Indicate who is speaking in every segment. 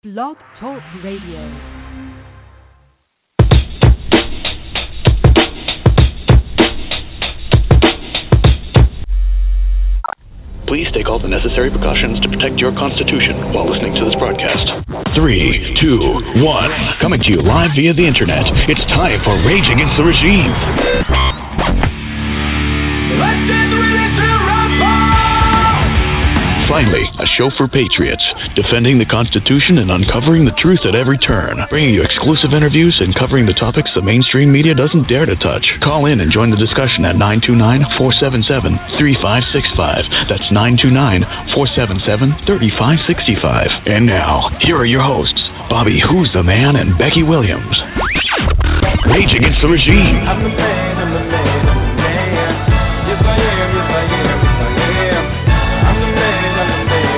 Speaker 1: Blog Talk Radio.
Speaker 2: Please take all the necessary precautions to protect your constitution while listening to this broadcast. 3, 2, 1. Coming to you live via the internet. It's time for Rage Against the Regime. Finally, a show for patriots, defending the Constitution and uncovering the truth at every turn, bringing you exclusive interviews and covering the topics the mainstream media doesn't dare to touch. Call in and join the discussion at 929-477-3565. That's 929-477-3565. And now, here are your hosts, Bobby Who's the Man and Becky Williams. Rage Against the Regime.
Speaker 3: I'm the man, I'm the man, I'm the man. Yes, I am, yes, I am, yes, I am. I'm the man, I'm the man, I'm the man.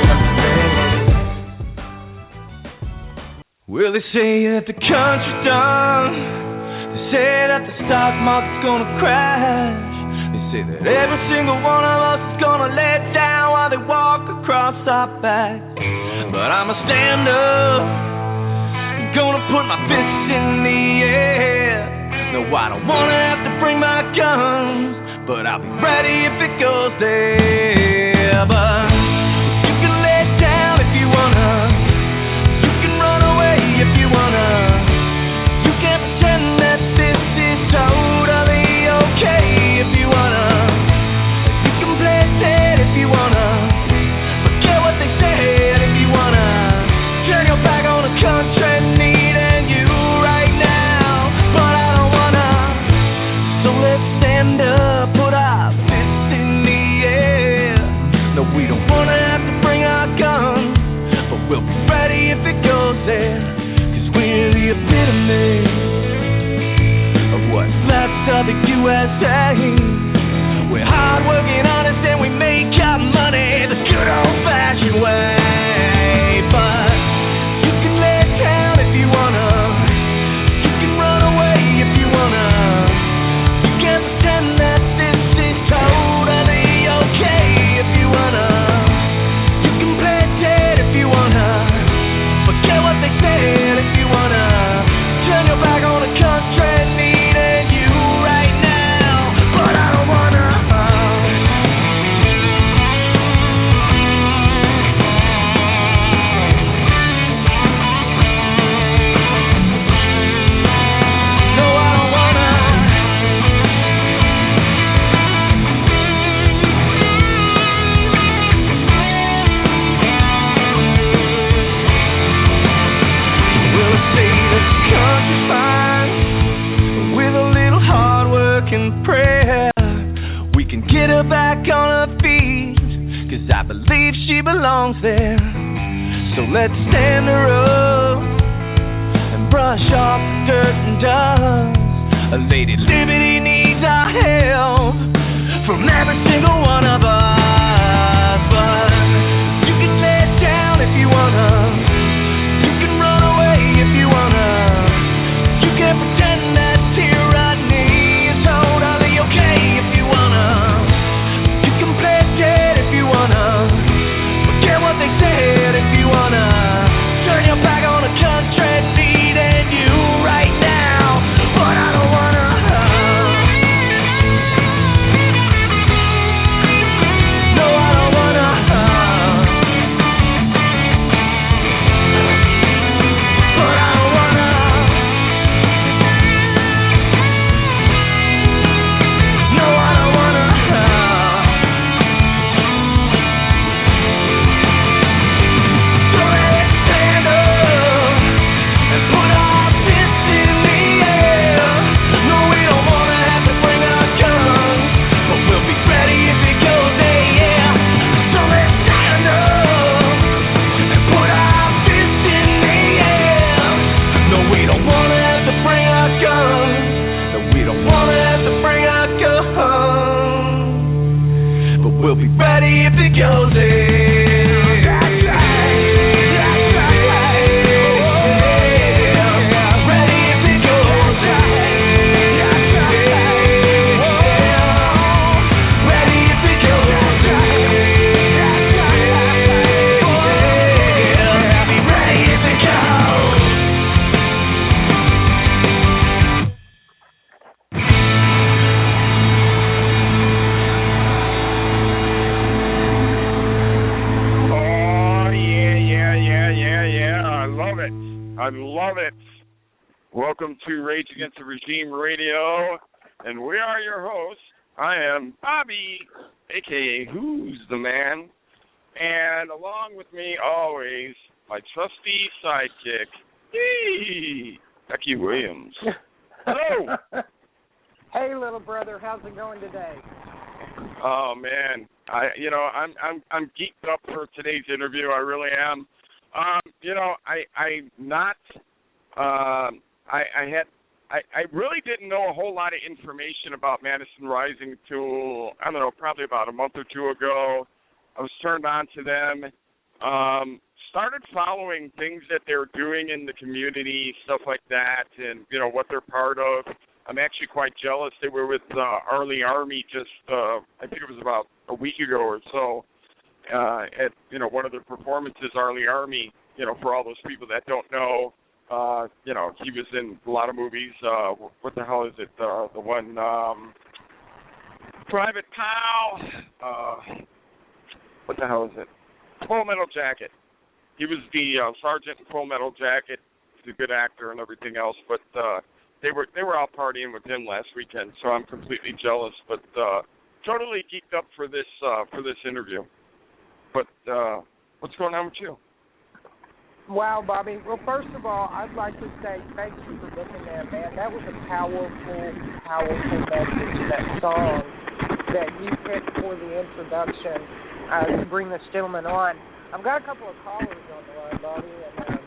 Speaker 3: Well, they say that the country's done. They say that the stock market's gonna crash. They say that every single one of us is gonna let down while they walk across our backs. But I'ma stand up, gonna put my fists in the air. No, I don't wanna have to bring my guns, but I'll be ready if it goes there. But you can lay down if you wanna, you can run away if you wanna. You can't pretend that this is totally okay if you wanna. You can play dead if you wanna, forget what they said if you wanna. Turn your back on the country needing you right now, but I don't wanna. So let's stand up, put our fists in the air. No, we don't wanna have to bring our guns, but we'll be ready if it goes there. Cause we're the epitome of what's left of the USA. We're hard working, honest, and we make our money the good old fashioned way. But you can lay down if you wanna, you can run away if you wanna. You can't pretend that this is totally okay if you wanna. You can play dead if you wanna, forget what they said if you wanna. Turn your back on the country needing you right now, but I don't wanna. No, I don't wanna. Well, I say that the country's fine, with a little hard work and prayer, we can get her back on her feet, cause I believe she belongs there. So let's stand her up and brush off the dirt and dust. A Lady Liberty needs our help from every single one of us. But you can lay down if you wanna, you can run away if you wanna. You can't pretend that tyranny is totally okay if you wanna. You can play dead if you wanna, forget what they said if you wanna. Turn your back on the country needing you right now, but I don't wanna.
Speaker 4: love it. I love it. Welcome to Rage Against the Regime Radio, and we are your hosts. I am Bobby, a.k.a. Who's the Man, and along with me always, my trusty sidekick, Becky Williams. Hello.
Speaker 5: Hey, little brother, how's it going today?
Speaker 4: Oh man, I'm geeked up for today's interview. I really am. I really didn't know a whole lot of information about Madison Rising until, I don't know, probably about a month or two ago. I was turned on to them. Started following things that they're doing in the community, stuff like that, and, what they're part of. I'm actually quite jealous. They were with Arlie Army just, I think it was about a week ago or so, at, one of their performances, Arlie Army, for all those people that don't know, he was in a lot of movies. What the hell is it? The one, Private Pal. What the hell is it? Full Metal Jacket. He was the sergeant in Full Metal Jacket. He's a good actor and everything else, but they were out partying with him last weekend, so I'm completely jealous. But totally geeked up for this interview. But what's going on with you?
Speaker 5: Wow, Bobby. Well, first of all, I'd like to say thank you for booking that, man. That was a powerful message, that song that you picked for the introduction to bring this gentleman on. I've got a couple of callers on the line, Bobby, and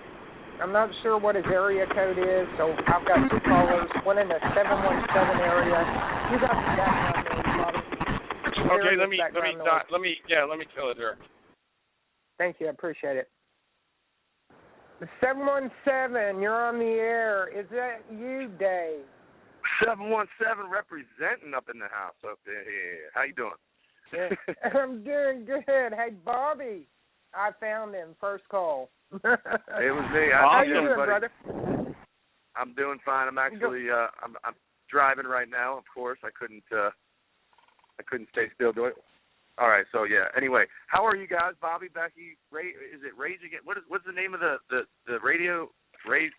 Speaker 5: I'm not sure what his area code is, so I've got two callers, one in the 717 area. You got the background noise, Bobby.
Speaker 4: Okay, let me tell it here.
Speaker 5: Thank you, I appreciate it. 717, you're on the air. Is that you, Dave?
Speaker 6: 717 representing up in the house up there. Yeah. How you doing?
Speaker 5: I'm doing good. Hey, Bobby, I found him. First call.
Speaker 6: It was me.
Speaker 5: How you doing, brother?
Speaker 6: I'm doing fine. I'm actually I'm driving right now. Of course, I couldn't stay still. All right, so yeah. Anyway, how are you guys, Bobby, Becky? Is it Rage Against? What's the name of the radio? Rage.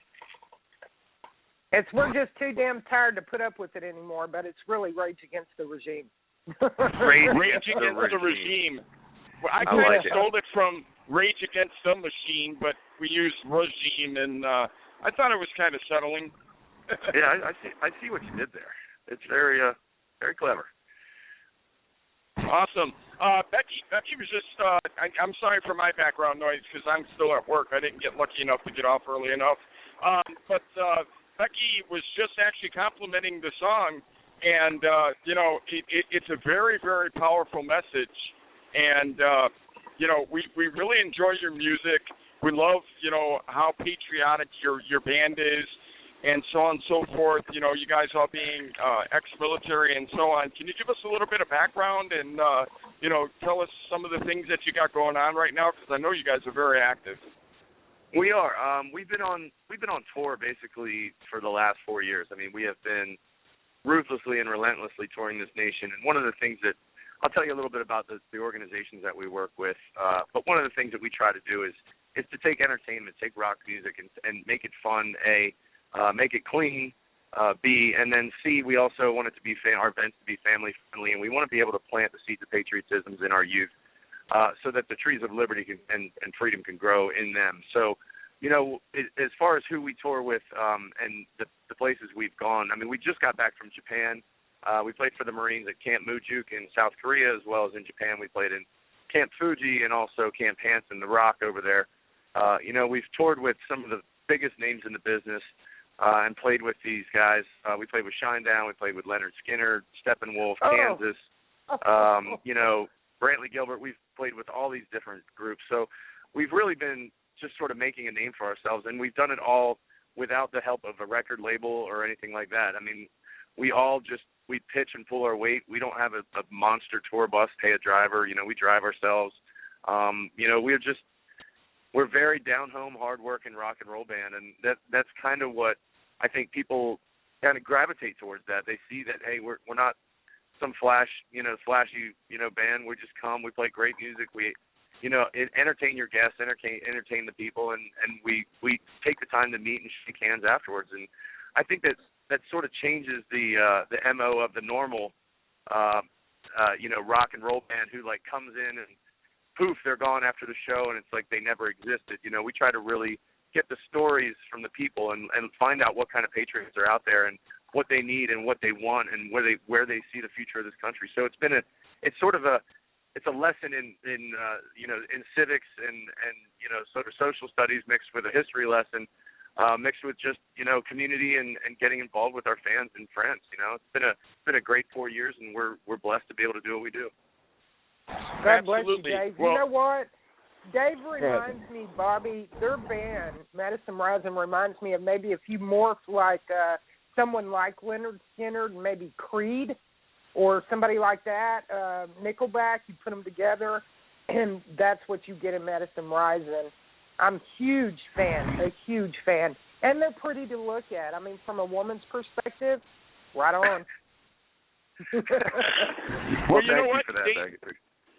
Speaker 5: We're just too damn tired to put up with it anymore, but it's really Rage Against the Regime.
Speaker 4: Rage Against the Regime. Well, I kind of stole it from Rage Against the Machine, but we used regime, and I thought it was kind of settling.
Speaker 6: Yeah, I see what you did there. It's very clever.
Speaker 4: Awesome. Becky was just, I'm sorry for my background noise because I'm still at work. I didn't get lucky enough to get off early enough. But Becky was just actually complimenting the song, and, it's a very, very powerful message. And, we really enjoy your music. We love, how patriotic your band is, and so on and so forth, you guys all being ex-military and so on. Can you give us a little bit of background and, tell us some of the things that you got going on right now? Because I know you guys are very active.
Speaker 6: We are. We've been on tour basically for the last 4 years. I mean, we have been ruthlessly and relentlessly touring this nation. And one of the things that I'll tell you a little bit about the organizations that we work with. But one of the things that we try to do is to take entertainment, take rock music, and make it fun. Make it clean, B, and then C, we also want it to be our events to be family friendly, and we want to be able to plant the seeds of patriotism in our youth, so that the trees of liberty and freedom can grow in them. So, as far as who we tour with and the places we've gone, I mean, we just got back from Japan. We played for the Marines at Camp Mujuk in South Korea, as well as in Japan. We played in Camp Fuji and also Camp Hansen, the Rock over there. We've toured with some of the biggest names in the business. And played with these guys. We played with Shinedown. We played with Leonard Skinner, Steppenwolf, Kansas. Brantley Gilbert. We've played with all these different groups. So we've really been just sort of making a name for ourselves, and we've done it all without the help of a record label or anything like that. I mean, we pitch and pull our weight. We don't have a monster tour bus, pay a driver. We drive ourselves. We're very down-home, hard-working rock and roll band, and that's kind of what I think people kind of gravitate towards. That they see that, hey, we're not some flashy band. We just come, we play great music. We entertain your guests, entertain the people, and we take the time to meet and shake hands afterwards. And I think that sort of changes the MO of the normal, rock and roll band who like comes in and poof, they're gone after the show, and it's like they never existed. We try to really get the stories from the people and find out what kind of patriots are out there and what they need and what they want and where they see the future of this country. So it's a lesson in civics and sort of social studies mixed with a history lesson, mixed with just community and getting involved with our fans and friends. It's been a great 4 years, and we're blessed to be able to do what we do.
Speaker 5: God bless you,
Speaker 4: Absolutely.
Speaker 5: Dave.
Speaker 4: Well,
Speaker 5: you know what? Dave reminds me, Bobby, their band, Madison Rising, reminds me of maybe if you morph like someone like Leonard Skinner, maybe Creed, or somebody like that, Nickelback, you put them together, and that's what you get in Madison Rising. I'm a huge fan. And they're pretty to look at. I mean, from a woman's perspective, right on.
Speaker 4: Well, you know what, Dave,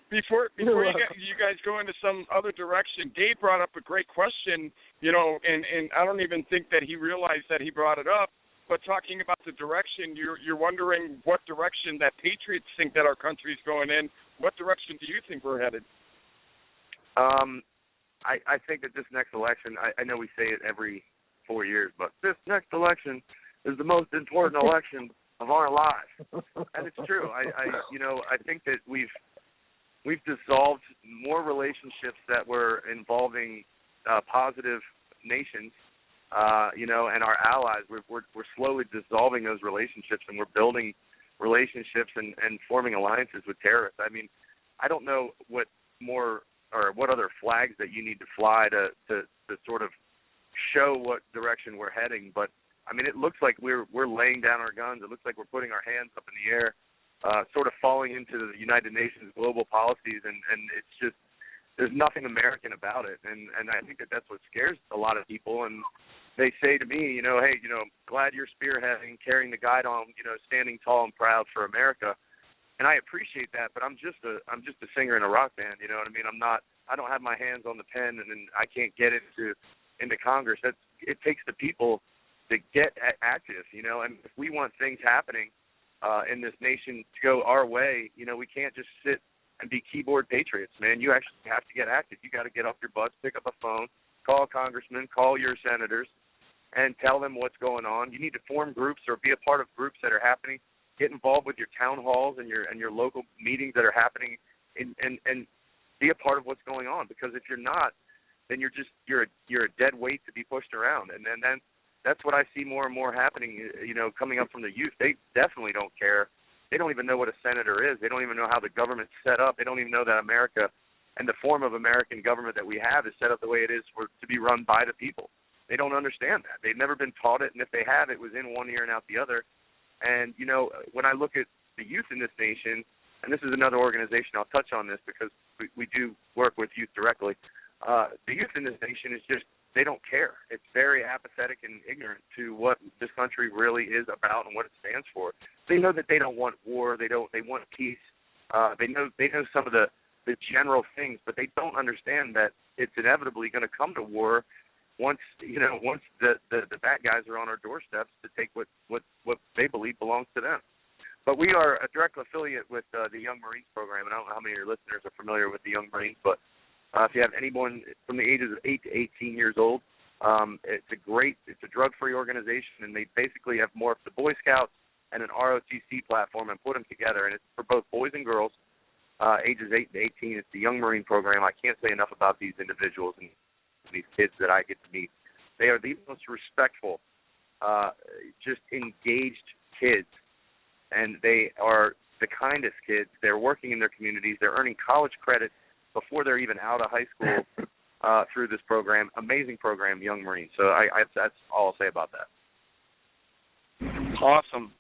Speaker 4: before you guys go into some other direction, Dave brought up a great question, and I don't even think that he realized that he brought it up. But talking about the direction, you're wondering what direction that Patriots think that our country's going in. What direction do you think we're headed?
Speaker 6: I think that this next election, I know we say it every 4 years, but this next election is the most important election of our lives, and it's true. I think that we've dissolved more relationships that were involving positive nations. And our allies, we're slowly dissolving those relationships, and we're building relationships and forming alliances with terrorists. I mean, I don't know what more or what other flags that you need to fly to sort of show what direction we're heading, but I mean, it looks like we're laying down our guns. It looks like we're putting our hands up in the air, sort of falling into the United Nations global policies, and it's just there's nothing American about it, and I think that that's what scares a lot of people. And they say to me, hey, glad you're spearheading, carrying the guidon, standing tall and proud for America. And I appreciate that, but I'm just a singer in a rock band. You know what I mean? I don't have my hands on the pen, and I can't get into Congress. It takes the people to get active, And if we want things happening in this nation to go our way, we can't just sit and be keyboard patriots, man. You actually have to get active. You got to get off your butts, pick up a phone, call a congressman, call your senators, and tell them what's going on. You need to form groups or be a part of groups that are happening. Get involved with your town halls and your local meetings that are happening, and be a part of what's going on. Because if you're not, then you're a dead weight to be pushed around. And then that's what I see more and more happening. Coming up from the youth, they definitely don't care. They don't even know what a senator is. They don't even know how the government's set up. They don't even know that America and the form of American government that we have is set up the way it is to be run by the people. They don't understand that. They've never been taught it, and if they have, it was in one ear and out the other. And, when I look at the youth in this nation, and this is another organization, I'll touch on this because we do work with youth directly. The youth in this nation is just, they don't care. It's very apathetic and ignorant to what this country really is about and what it stands for. They know that they don't want war. They want peace. They know some of the general things, but they don't understand that it's inevitably going to come to war once the bad guys are on our doorsteps to take what they believe belongs to them. But we are a direct affiliate with the Young Marines program, and I don't know how many of your listeners are familiar with the Young Marines, but if you have anyone from the ages of 8 to 18 years old, it's a drug-free organization, and they basically have morphed the Boy Scouts and an ROTC platform and put them together, and it's for both boys and girls, ages 8 to 18. It's the Young Marine program. I can't say enough about these individuals and these kids that I get to meet. They are the most respectful, just engaged kids, and they are the kindest kids. They're working in their communities. They're earning college credit before they're even out of high school through this program. Amazing program, Young Marines. So that's all I'll say about that.
Speaker 4: Awesome.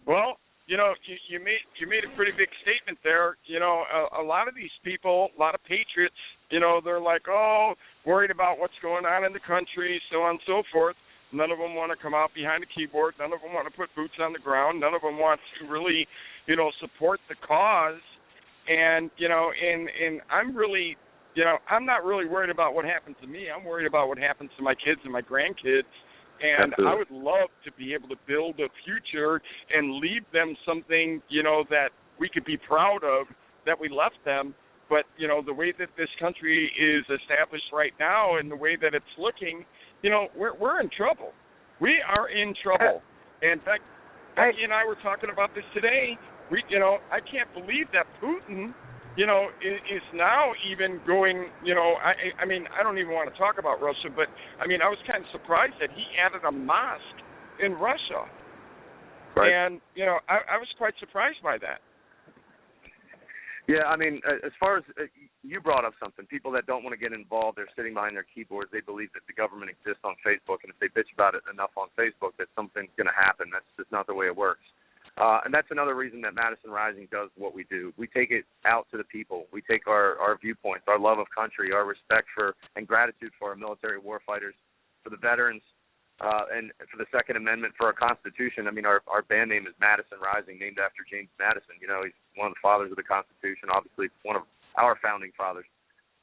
Speaker 4: Well, you made a pretty big statement there. A lot of these people, a lot of patriots, they're like, worried about what's going on in the country, so on and so forth. None of them want to come out behind a keyboard. None of them want to put boots on the ground. None of them want to really, support the cause. And, and I'm really, I'm not really worried about what happens to me. I'm worried about what happens to my kids and my grandkids. And
Speaker 6: Absolutely.
Speaker 4: I would love to be able to build a future and leave them something, that we could be proud of that we left them. But, the way that this country is established right now and the way that it's looking, we're in trouble. We are in trouble. And Becky and I were talking about this today. I can't believe that Putin, is now even going, I mean, I don't even want to talk about Russia, but, I mean, I was kind of surprised that he added a mosque in Russia. Right. And, I was quite surprised by that.
Speaker 6: Yeah, I mean, as far as you brought up something, people that don't want to get involved, they're sitting behind their keyboards. They believe that the government exists on Facebook, and if they bitch about it enough on Facebook, that something's going to happen. That's just not the way it works. And that's another reason that Madison Rising does what we do. We take it out to the people. We take our viewpoints, our love of country, our respect for and gratitude for our military warfighters, for the veterans, and for the Second Amendment, for our Constitution. I mean, our band name is Madison Rising, named after James Madison. He's one of the fathers of the Constitution, obviously one of our founding fathers.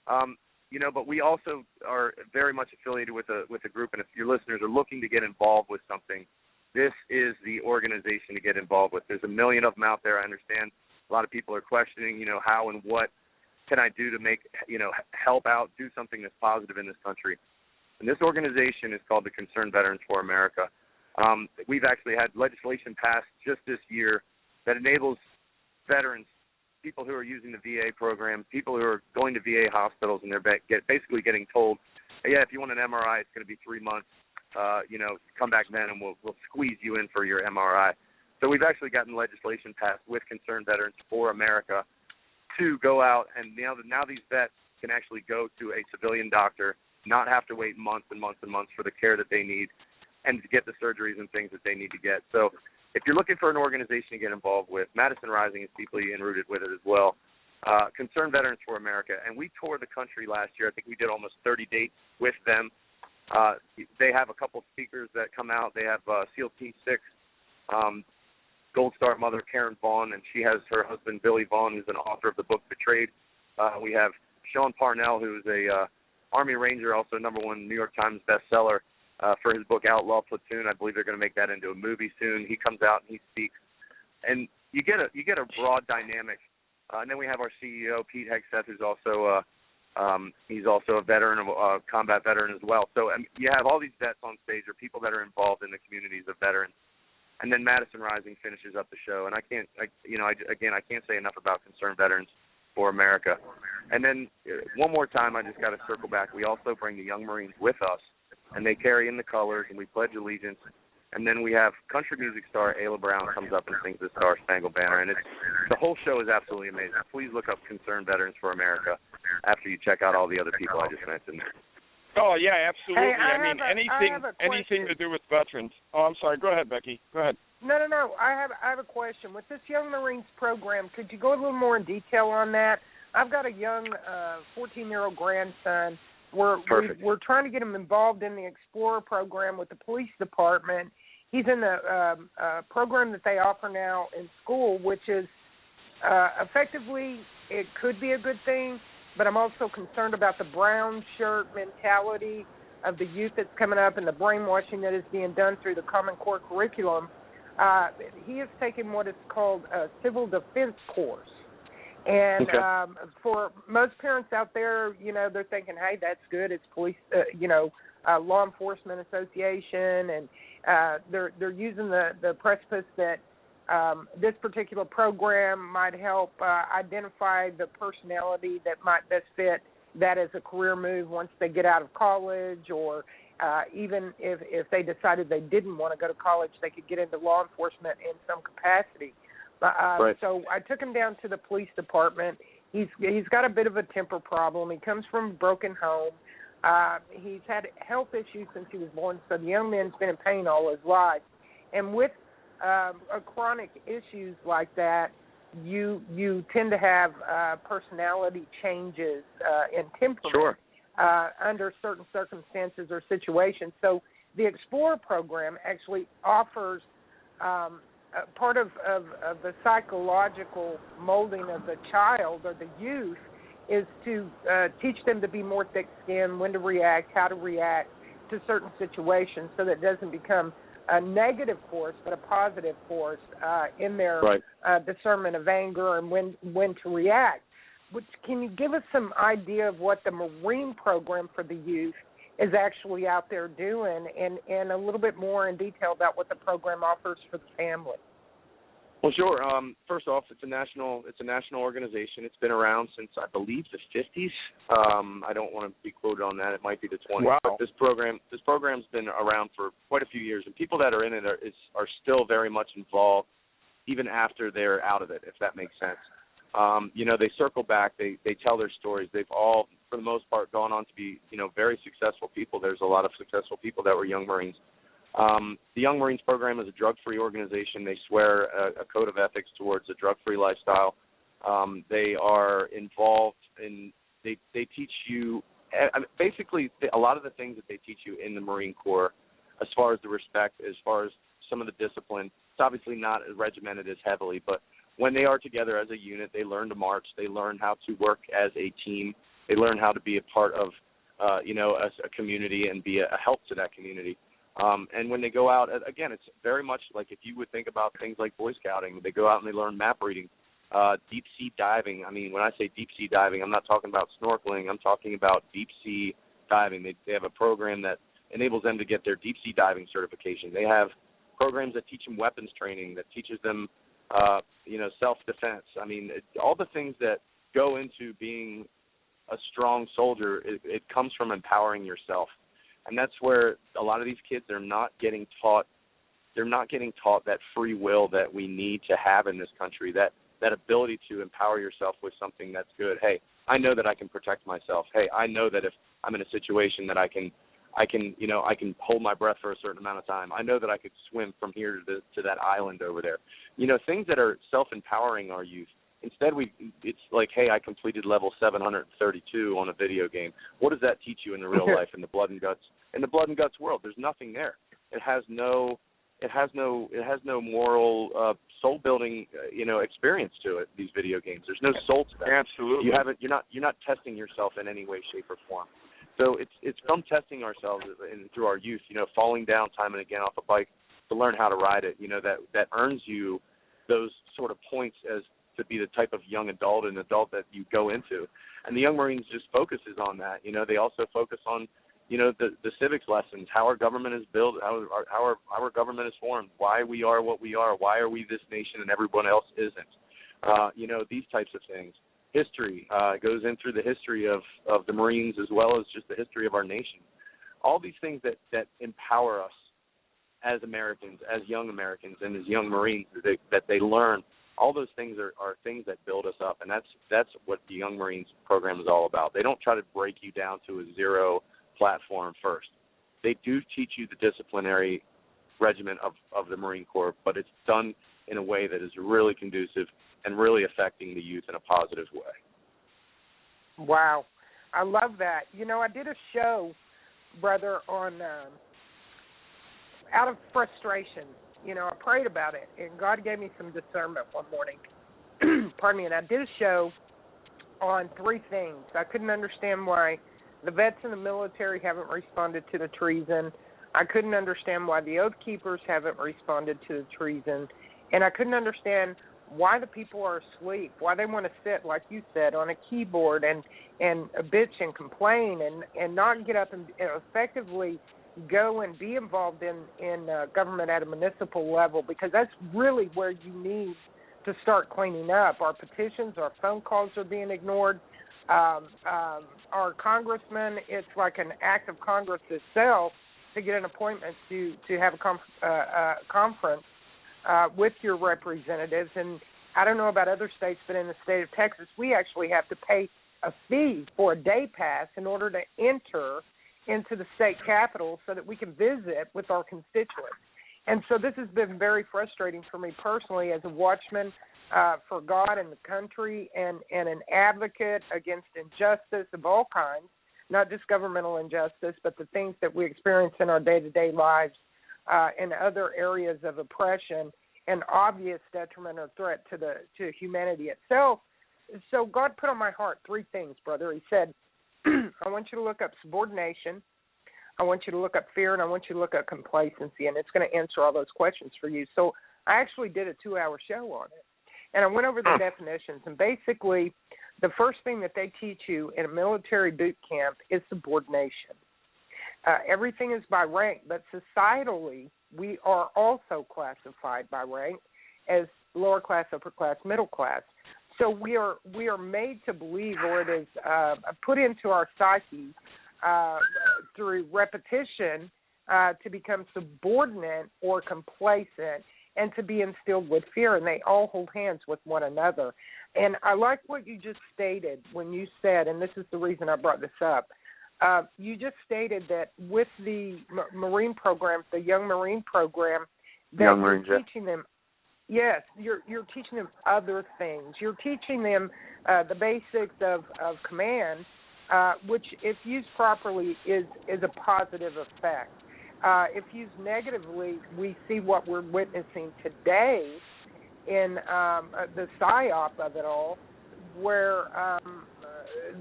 Speaker 6: But we also are very much affiliated with a group, and if your listeners are looking to get involved with something, this is the organization to get involved with. There's a million of them out there, I understand. A lot of people are questioning, how and what can I do to make, help out, do something that's positive in this country. And this organization is called the Concerned Veterans for America. We've actually had legislation passed just this year that enables veterans, people who are using the VA program, people who are going to VA hospitals, and they're basically getting told, hey, if you want an MRI, it's going to be 3 months. Come back then and we'll squeeze you in for your MRI. So we've actually gotten legislation passed with Concerned Veterans for America to go out, and now these vets can actually go to a civilian doctor, not have to wait months and months and months for the care that they need and to get the surgeries and things that they need to get. So if you're looking for an organization to get involved with, Madison Rising is deeply enrooted with it as well. Concerned Veterans for America. And we toured the country last year. I think we did almost 30 dates with them. They have a couple speakers that come out. They have SEAL Team 6, Gold Star mother Karen Vaughn, and she has her husband Billy Vaughn, who's an author of the book Betrayed. We have Sean Parnell, who's a Army Ranger, also #1 New York Times bestseller for his book Outlaw Platoon. I believe they're going to make that into a movie soon. He comes out and he speaks, and you get a broad dynamic. And then we have our CEO Pete Hegseth, who's also he's also a veteran, a combat veteran as well. So you have all these vets on stage, or people that are involved in the communities of veterans. And then Madison Rising finishes up the show. And I can't say enough about Concerned Veterans for America. And then one more time, I just got to circle back. We also bring the Young Marines with us, and they carry in the colors, and we pledge allegiance. And then we have country music star Ayla Brown comes up and sings the Star Spangled Banner. And the whole show is absolutely amazing. Please look up Concerned Veterans for America after you check out all the other people I just mentioned.
Speaker 4: Oh, yeah, absolutely.
Speaker 5: Hey,
Speaker 4: anything to do with veterans. Oh, I'm sorry. Go ahead, Becky. Go ahead.
Speaker 5: No. I have a question. With this Young Marines program, could you go a little more in detail on that? I've got a young 14-year-old grandson. We're trying to get him involved in the Explorer program with the police department. He's in the program that they offer now in school, which is effectively, it could be a good thing, but I'm also concerned about the brown shirt mentality of the youth that's coming up and the brainwashing that is being done through the Common Core curriculum. He has taken what is called a civil defense course. And for most parents out there, they're thinking, hey, that's good. It's police, law enforcement association, and they're using the precipice that this particular program might help identify the personality that might best fit that as a career move once they get out of college, or even if they decided they didn't want to go to college, they could get into law enforcement in some capacity. Right. So I took him down to the police department. He's got a bit of a temper problem. He comes from a broken home. He's had health issues since he was born, so the young man's been in pain all his life. And with chronic issues like that, you tend to have personality changes in temperament under certain circumstances or situations. So the Explorer program actually offers part of the psychological molding of the child or the youth is to teach them to be more thick-skinned, when to react, how to react to certain situations, so that it doesn't become a negative force, but a positive force in their discernment of anger and when to react. Can you give us some idea of what the Marine program for the youth is actually out there doing, and a little bit more in detail about what the program offers for the family?
Speaker 6: Well, sure. First off, it's a national organization. It's been around since, I believe, the 50s. I don't want to be quoted on that. It might be the 20s.
Speaker 4: Wow.
Speaker 6: But this program's been around for quite a few years, and people that are in it are still very much involved, even after they're out of it, if that makes sense. They circle back. They tell their stories. They've all, for the most part, gone on to be, very successful people. There's a lot of successful people that were young Marines. The Young Marines program is a drug-free organization. They swear a code of ethics towards a drug-free lifestyle. They are involved in, they teach you, basically a lot of the things that they teach you in the Marine Corps, as far as the respect, as far as some of the discipline. It's obviously not as regimented as heavily, but when they are together as a unit, they learn to march. They learn how to work as a team. They learn how to be a part of, a community and be a help to that community. And when they go out, again, it's very much like if you would think about things like Boy Scouting. They go out and they learn map reading, deep sea diving. I mean, when I say deep sea diving, I'm not talking about snorkeling. I'm talking about deep sea diving. They have a program that enables them to get their deep sea diving certification. They have programs that teach them weapons training, that teaches them, self-defense. I mean, all the things that go into being a strong soldier, it comes from empowering yourself. And that's where a lot of these kids, they're not getting taught that free will that we need to have in this country, that ability to empower yourself with something that's good. Hey, I know that I can protect myself. Hey, I know that if I'm in a situation that I can hold my breath for a certain amount of time. I know that I could swim from here to that island over there. Things that are self-empowering our youth. Instead, it's like, hey, I completed level 732 on a video game. What does that teach you in the real life, in the blood and guts world? There's nothing there. It has no moral soul building experience to it. These video games. There's no soul to them.
Speaker 4: Absolutely.
Speaker 6: You're not testing yourself in any way, shape, or form. So it's from testing ourselves and through our youth, falling down time and again off a bike to learn how to ride it, that earns you those sort of points as to be the type of young adult that you go into. And the Young Marines just focuses on that. They also focus on, the civics lessons, how our government is built, how our government is formed, why we are what we are, why are we this nation and everyone else isn't, these types of things. History goes in through the history of the Marines as well as just the history of our nation. All these things that empower us as Americans, as young Americans, and as young Marines that they learn. All those things are things that build us up, and that's what the Young Marines program is all about. They don't try to break you down to a zero platform first. They do teach you the disciplinary regimen of the Marine Corps, but it's done in a way that is really conducive and really affecting the youth in a positive way.
Speaker 5: Wow. I love that. I did a show, brother, on out of frustration. I prayed about it, and God gave me some discernment one morning. Pardon me. And I did a show on 3 things. I couldn't understand why the vets in the military haven't responded to the treason. I couldn't understand why the Oath Keepers haven't responded to the treason. And I couldn't understand why the people are asleep, why they want to sit, like you said, on a keyboard and bitch and complain and not get up and effectively go and be involved in government at a municipal level, because that's really where you need to start cleaning up. Our petitions, our phone calls are being ignored. Our congressmen, it's like an act of Congress itself to get an appointment to have a conference with your representatives. And I don't know about other states, but in the state of Texas, we actually have to pay a fee for a day pass in order to enter into the state capitol so that we can visit with our constituents. And so this has been very frustrating for me personally as a watchman for God and the country and an advocate against injustice of all kinds, not just governmental injustice, but the things that we experience in our day-to-day lives and other areas of oppression. an obvious detriment or threat to humanity itself. So God put on my heart 3 things, brother. He said, I want you to look up subordination, I want you to look up fear, and I want you to look up complacency, and it's going to answer all those questions for you. So I actually did a 2-hour show on it, and I went over the definitions, and basically the first thing that they teach you in a military boot camp is subordination. Everything is by rank, but societally we are also classified by rank as lower class, upper class, middle class. So we are made to believe, or it is put into our psyche through repetition to become subordinate or complacent and to be instilled with fear, and they all hold hands with one another. And I like what you just stated when you said, and this is the reason I brought this up, you just stated that with the Marine program, the Young Marine program, that you're teaching them. Yes, you're teaching them other things. You're teaching them the basics of command, which, if used properly, is a positive effect. If used negatively, we see what we're witnessing today in the psyop of it all, where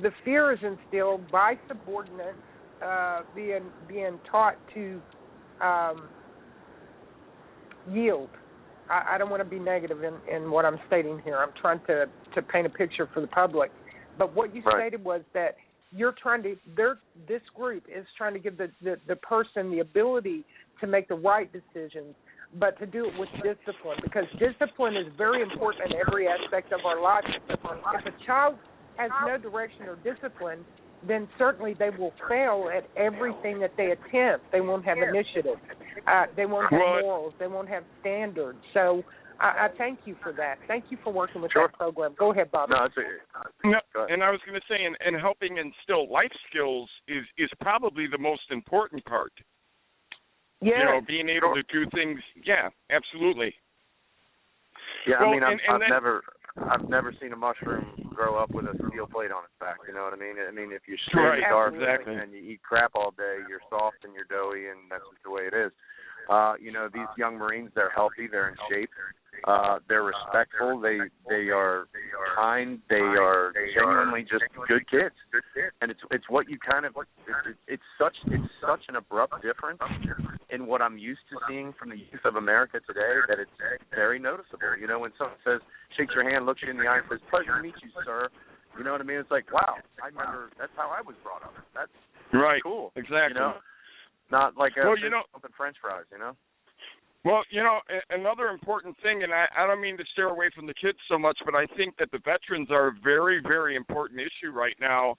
Speaker 5: the fear is instilled by subordinates being taught to yield. I don't want to be negative in what I'm stating here. I'm trying to paint a picture for the public. But what you stated was that this group is trying to give the person the ability to make the right decisions, but to do it with discipline, because discipline is very important in every aspect of our life. If a child has no direction or discipline, then certainly they will fail at everything that they attempt. They won't have initiative. They won't have morals. They won't have standards. So I thank you for that. Thank you for working with that program. Go ahead, Bob.
Speaker 4: No, and I was going to say, and helping instill life skills is probably the most important part.
Speaker 5: Yeah.
Speaker 4: You know, being able to do things. Yeah, absolutely.
Speaker 6: Yeah,
Speaker 4: well,
Speaker 6: I mean, I've never seen a mushroom grow up with a steel plate on its back. You know what I mean? I mean, if you stay in the dark and you eat crap all day, you're soft and you're doughy, and that's just the way it is. You know, these young Marines, they're healthy, they're in shape, they're respectful, they are kind, they are genuinely just good kids, and it's what you kind of it's such an abrupt difference in what I'm used to seeing from the youth of America today that it's very noticeable. You know, when someone says, shakes your hand, looks you in the eye, and says, "Pleasure to meet you, sir," you know what I mean? It's like, wow, I remember that's how I was brought up. That's cool.
Speaker 4: Exactly.
Speaker 6: You know? Not like something French fries, you know?
Speaker 4: Well, you know, another important thing, and I don't mean to steer away from the kids so much, but I think that the veterans are a very, very important issue right now.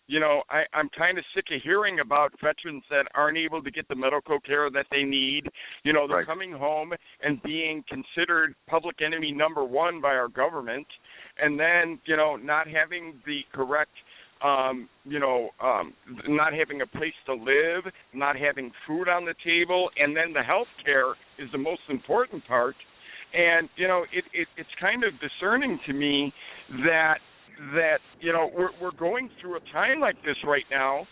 Speaker 4: You know, I'm kind of sick of hearing about veterans that aren't able to get the medical care that they need. You know, they're coming home and being considered public enemy number one by our government, and then, you know, not having the correct not having a place to live, not having food on the table, and then the health care is the most important part. And, you know, it's kind of discerning to me that you know, we're going through a time like this right now,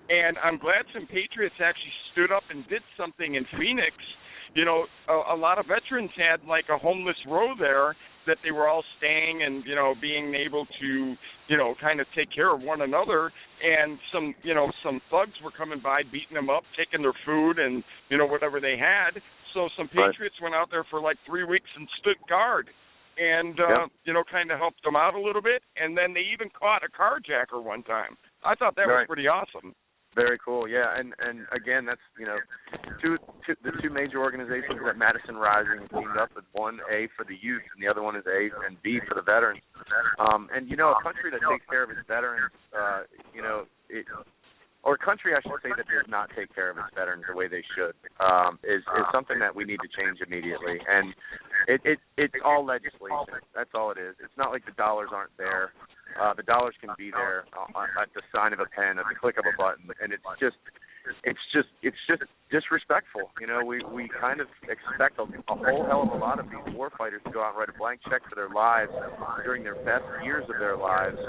Speaker 4: and I'm glad some patriots actually stood up and did something in Phoenix. You know, a lot of veterans had like a homeless row there that they were all staying and, you know, being able to, you know, kind of take care of one another. And some thugs were coming by, beating them up, taking their food and, you know, whatever they had. So some patriots went out there for like 3 weeks and stood guard and, you know, kind of helped them out a little bit. And then they even caught a carjacker one time. I thought that was pretty awesome.
Speaker 6: Very cool, yeah, and again, that's, you know, the two major organizations that Madison Rising teamed up with, one A for the youth and the other one is A and B for the veterans. And you know, a country that takes care of its veterans, you know, or a country, I should say, that does not take care of its veterans the way they should, is something that we need to change immediately. And it's all legislation. That's all it is. It's not like the dollars aren't there. The dollars can be there at the sign of a pen, at the click of a button, and it's just disrespectful. You know, we kind of expect a whole hell of a lot of these war fighters to go out and write a blank check for their lives during their best years of their lives,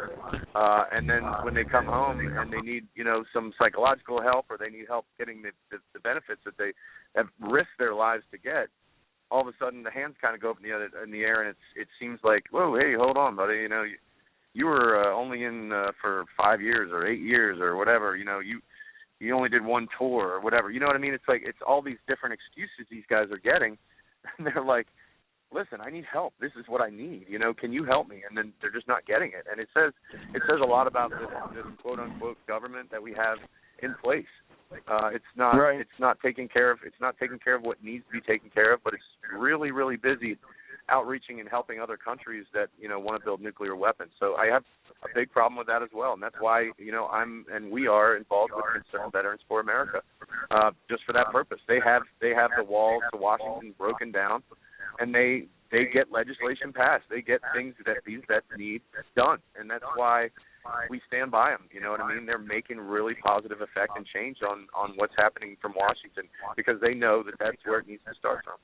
Speaker 6: and then when they come home and they need, you know, some psychological help or they need help getting the benefits that they have risked their lives to get, all of a sudden the hands kind of go up in the air, and it seems like, whoa, hey, hold on, buddy, you were only in for 5 years or 8 years or whatever, you only did one tour or whatever, you know what I mean? It's like, it's all these different excuses these guys are getting, and they're like, listen, I need help. This is what I need. Can you help me? And then they're just not getting it. And it says a lot about this quote unquote government that we have in place. It's not taking care of what needs to be taken care of, but it's really, really busy outreaching and helping other countries that want to build nuclear weapons. So I have a big problem with that as well, and that's why we are involved with Concerned Veterans for America, just for that purpose. They have the walls to Washington broken down, and they get legislation passed. They get things that these vets need done, and that's why we stand by them. You know what I mean? They're making really positive effect and change on what's happening from Washington, because they know that that's where it needs to start from.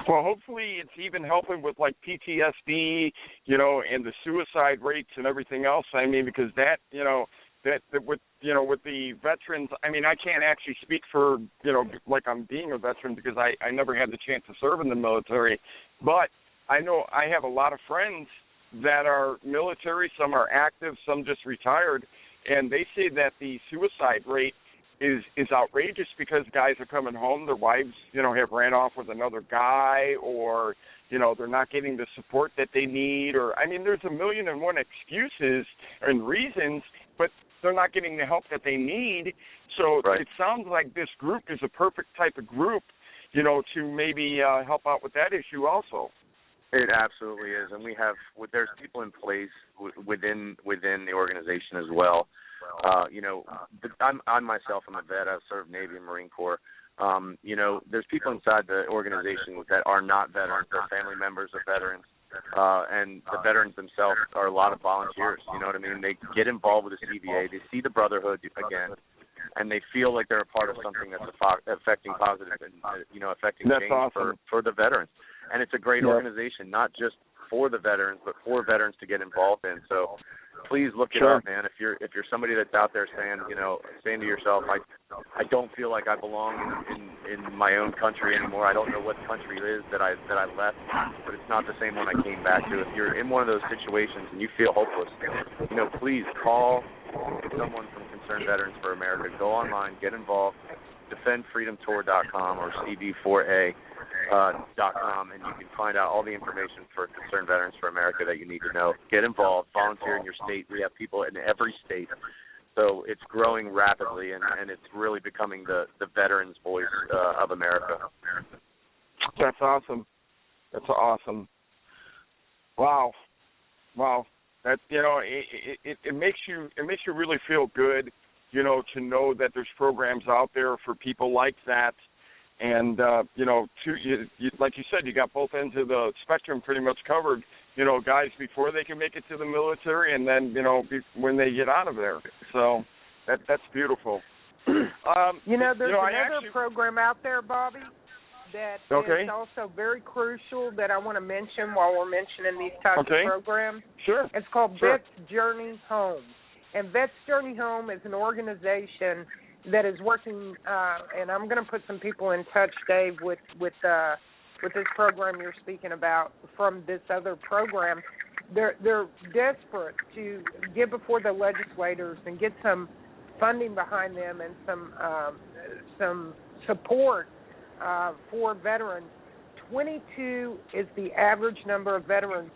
Speaker 4: Well, hopefully it's even helping with like PTSD, and the suicide rates and everything else. I mean, because that with the veterans, I mean, I can't actually speak for, like I'm being a veteran, because I never had the chance to serve in the military, but I know I have a lot of friends that are military, some are active, some just retired, and they say that the suicide rate is outrageous, because guys are coming home, their wives, have ran off with another guy, or, they're not getting the support that they need, or, I mean, there's a million and one excuses and reasons, but they're not getting the help that they need. So It sounds like this group is a perfect type of group, to maybe help out with that issue also.
Speaker 6: It absolutely is, and there's people in place within the organization as well. I myself am a vet. I've served Navy and Marine Corps. There's people inside the organization that are not veterans. They're family members of veterans, and the veterans themselves are a lot of volunteers. You know what I mean? They get involved with the CVA. They see the brotherhood again, and they feel like they're a part of something that's affecting positive and affecting
Speaker 4: that's
Speaker 6: change
Speaker 4: awesome.
Speaker 6: for the veterans. And it's a great organization, not just for the veterans, but for veterans to get involved in. So please look it up, man. If you're somebody that's out there saying to yourself, I don't feel like I belong in my own country anymore. I don't know what country it is that I left, but it's not the same one I came back to. If you're in one of those situations and you feel hopeless, please call someone from Concerned Veterans for America. Go online, get involved, defendfreedomtour.com or CV4A. .com, and you can find out all the information for Concerned Veterans for America that you need to know. Get involved, volunteer in your state. We have people in every state, so it's growing rapidly, and it's really becoming the veterans' voice of America.
Speaker 4: That's awesome. That's awesome. Wow. That it makes you really feel good, to know that there's programs out there for people like that. And, like you said, you got both ends of the spectrum pretty much covered, guys before they can make it to the military, and then, when they get out of there. So that's beautiful.
Speaker 5: There's another program out there, Bobby, that is also very crucial that I want to mention while we're mentioning these types of programs.
Speaker 4: Sure.
Speaker 5: It's called Vets Journey Home. And Vets Journey Home is an organization that is working, and I'm going to put some people in touch, Dave, with this program you're speaking about from this other program. They're desperate to get before the legislators and get some funding behind them and some support for veterans. 22 is the average number of veterans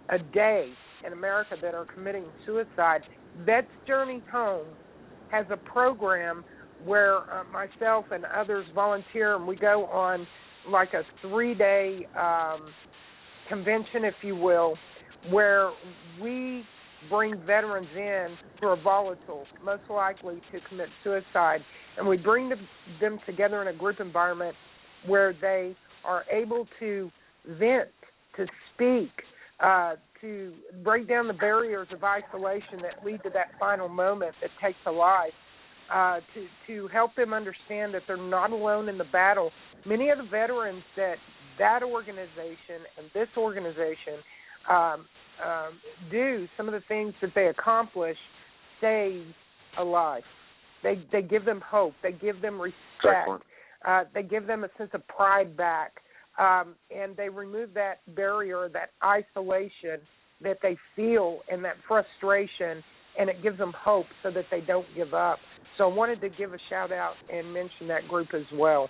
Speaker 5: a day in America that are committing suicide. Vets Journey Home has a program where myself and others volunteer, and we go on like a 3-day convention, if you will, where we bring veterans in who are volatile, most likely to commit suicide, and we bring them together in a group environment where they are able to vent, to speak, to break down the barriers of isolation that lead to that final moment that takes a life, to help them understand that they're not alone in the battle. Many of the veterans that organization and this organization do, some of the things that they accomplish, save a life. They give them hope. They give them respect. They give them a sense of pride back. and they remove that barrier, that isolation that they feel and that frustration, and it gives them hope so that they don't give up. So I wanted to give a shout-out and mention that group as well.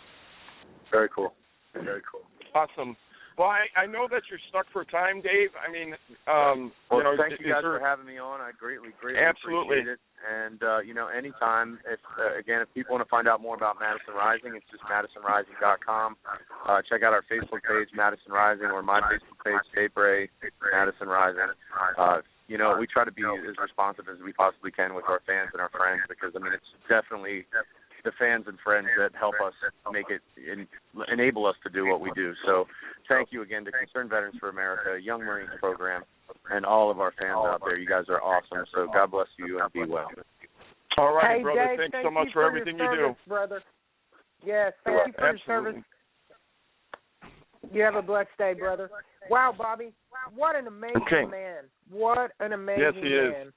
Speaker 6: Very cool. Very cool.
Speaker 4: Awesome. Well, I know that you're stuck for time, Dave. I mean,
Speaker 6: thank you guys for having me on. I greatly
Speaker 4: absolutely
Speaker 6: appreciate it. And, anytime, if people want to find out more about Madison Rising, it's just MadisonRising.com. Check out our Facebook page, Madison Rising, or my Facebook page, Bray, Madison Rising. We try to be as responsive as we possibly can with our fans and our friends because, it's definitely the fans and friends that help us make it enable us to do what we do. So thank you again to Concerned Veterans for America, Young Marines Program, and all of our fans out there. You guys are awesome. So God bless you and be well.
Speaker 4: All right,
Speaker 5: hey,
Speaker 4: brother.
Speaker 5: Dave,
Speaker 4: thanks so much for everything you do.
Speaker 5: Brother. Yes, thank you for your service. You have a blessed day, brother. Wow, Bobby, what an amazing man. What an amazing man.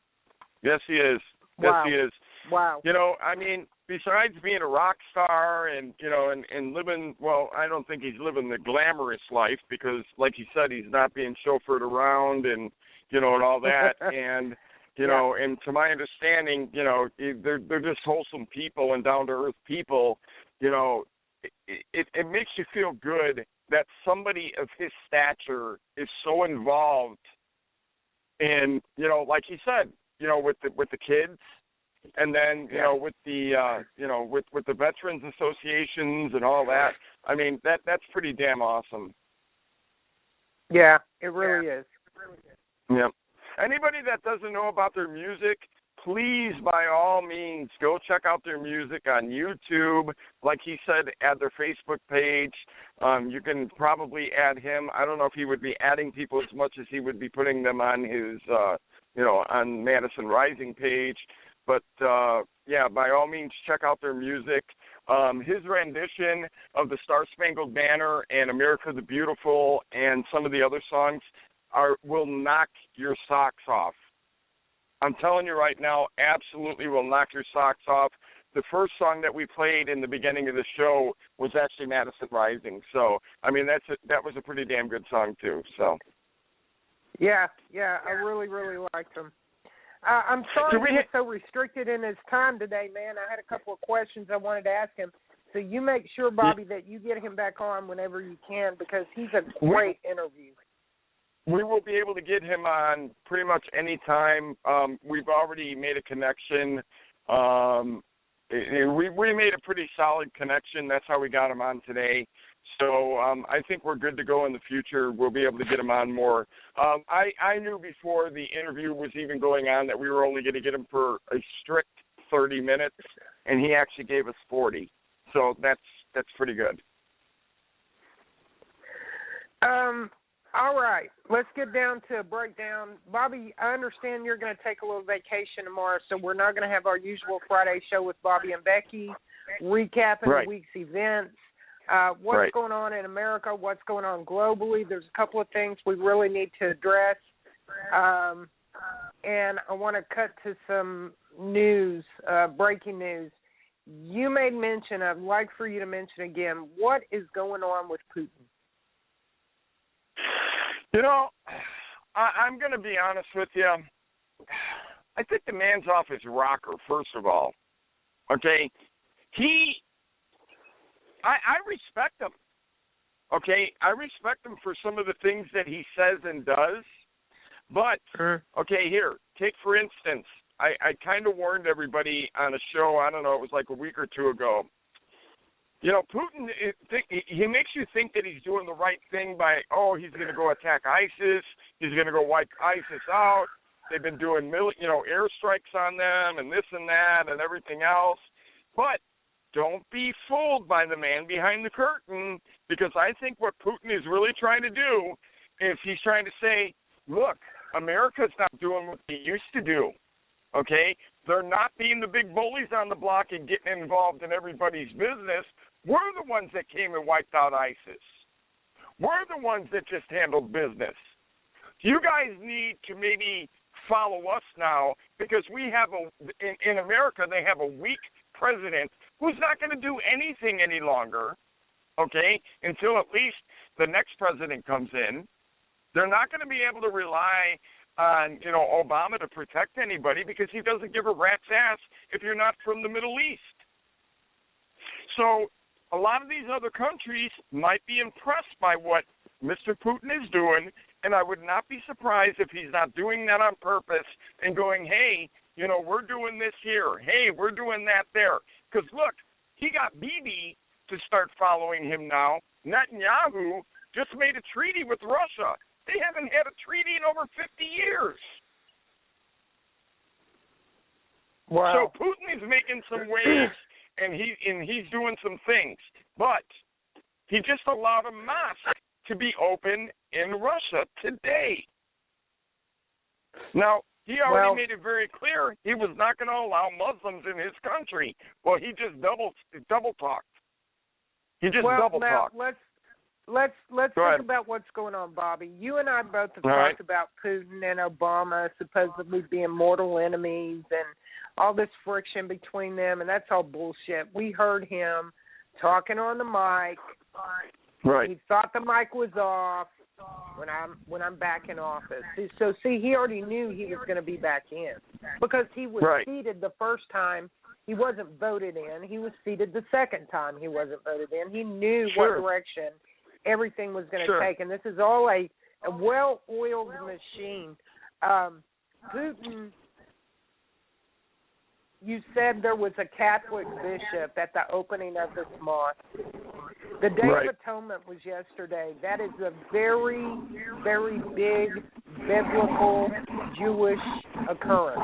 Speaker 4: Yes, he is.
Speaker 5: Wow.
Speaker 4: Yes, he is.
Speaker 5: Wow.
Speaker 4: Besides being a rock star and living, well, I don't think he's living the glamorous life because, like he said, he's not being chauffeured around and all that. And, and to my understanding, they're just wholesome people and down-to-earth people. It makes you feel good that somebody of his stature is so involved in, like he said, with the kids. And then, with the, with the veterans associations and all that, that's pretty damn awesome.
Speaker 5: Yeah, it really is.
Speaker 4: Yeah. Anybody that doesn't know about their music, please, by all means, go check out their music on YouTube. Like he said, add their Facebook page. You can probably add him. I don't know if he would be adding people as much as he would be putting them on his, on Madison Rising page. But, by all means, check out their music. His rendition of the Star-Spangled Banner and America the Beautiful and some of the other songs will knock your socks off. I'm telling you right now, absolutely will knock your socks off. The first song that we played in the beginning of the show was actually Madison Rising. So, that was a pretty damn good song, too. So. Yeah,
Speaker 5: I really, really liked him. I'm sorry he was so restricted in his time today, man. I had a couple of questions I wanted to ask him. So you make sure, Bobby, that you get him back on whenever you can because he's a great interview.
Speaker 4: We will be able to get him on pretty much any time. We've already made a connection. We made a pretty solid connection. That's how we got him on today. So I think we're good to go in the future. We'll be able to get him on more. I knew before the interview was even going on that we were only going to get him for a strict 30 minutes, and he actually gave us 40. So that's pretty good.
Speaker 5: All right, let's get down to a breakdown. Bobby, I understand you're going to take a little vacation tomorrow, so we're not going to have our usual Friday show with Bobby and Becky, recapping the week's events. What's going on in America, what's going on globally. There's a couple of things we really need to address. And I want to cut to some news, breaking news. You made mention, I'd like for you to mention again, what is going on with Putin?
Speaker 4: I'm going to be honest with you. I think the man's off his rocker, first of all. Okay? I respect him. Okay? I respect him for some of the things that he says and does. But, okay, here, take for instance, I kind of warned everybody on a show, I don't know, it was like a week or two ago. Putin, he makes you think that he's doing the right thing by, he's going to go attack ISIS. He's going to go wipe ISIS out. They've been doing, airstrikes on them and this and that and everything else. But don't be fooled by the man behind the curtain, because I think what Putin is really trying to do is he's trying to say, look, America's not doing what they used to do. Okay? They're not being the big bullies on the block and getting involved in everybody's business. We're the ones that came and wiped out ISIS. We're the ones that just handled business. You guys need to maybe follow us now, because we have in America, they have a weak president who's not going to do anything any longer, okay, until at least the next president comes in, they're not going to be able to rely on, Obama to protect anybody because he doesn't give a rat's ass if you're not from the Middle East. So a lot of these other countries might be impressed by what Mr. Putin is doing, and I would not be surprised if he's not doing that on purpose and going, hey, we're doing this here. Hey, we're doing that there. Because, look, he got Bibi to start following him now. Netanyahu just made a treaty with Russia. They haven't had a treaty in over 50 years.
Speaker 5: Wow.
Speaker 4: So Putin is making some waves, and he's doing some things. But he just allowed a mosque to be open in Russia today. Now, he already made it very clear he was not going to allow Muslims in his country. Well, he just double talked. He just double talked.
Speaker 5: Let's think about what's going on, Bobby. You and I both have talked about Putin and Obama supposedly being mortal enemies and all this friction between them, and that's all bullshit. We heard him talking on the mic.
Speaker 4: Right.
Speaker 5: He thought the mic was off when I'm back in office. So he already knew he was going to be back in because he was seated the first time. He wasn't voted in. He was seated the second time he wasn't voted in. He knew what direction everything was going to take, and this is all a well-oiled machine. Putin, you said there was a Catholic bishop at the opening of this mosque. The Day of Atonement was yesterday. That is a very, very big biblical Jewish occurrence,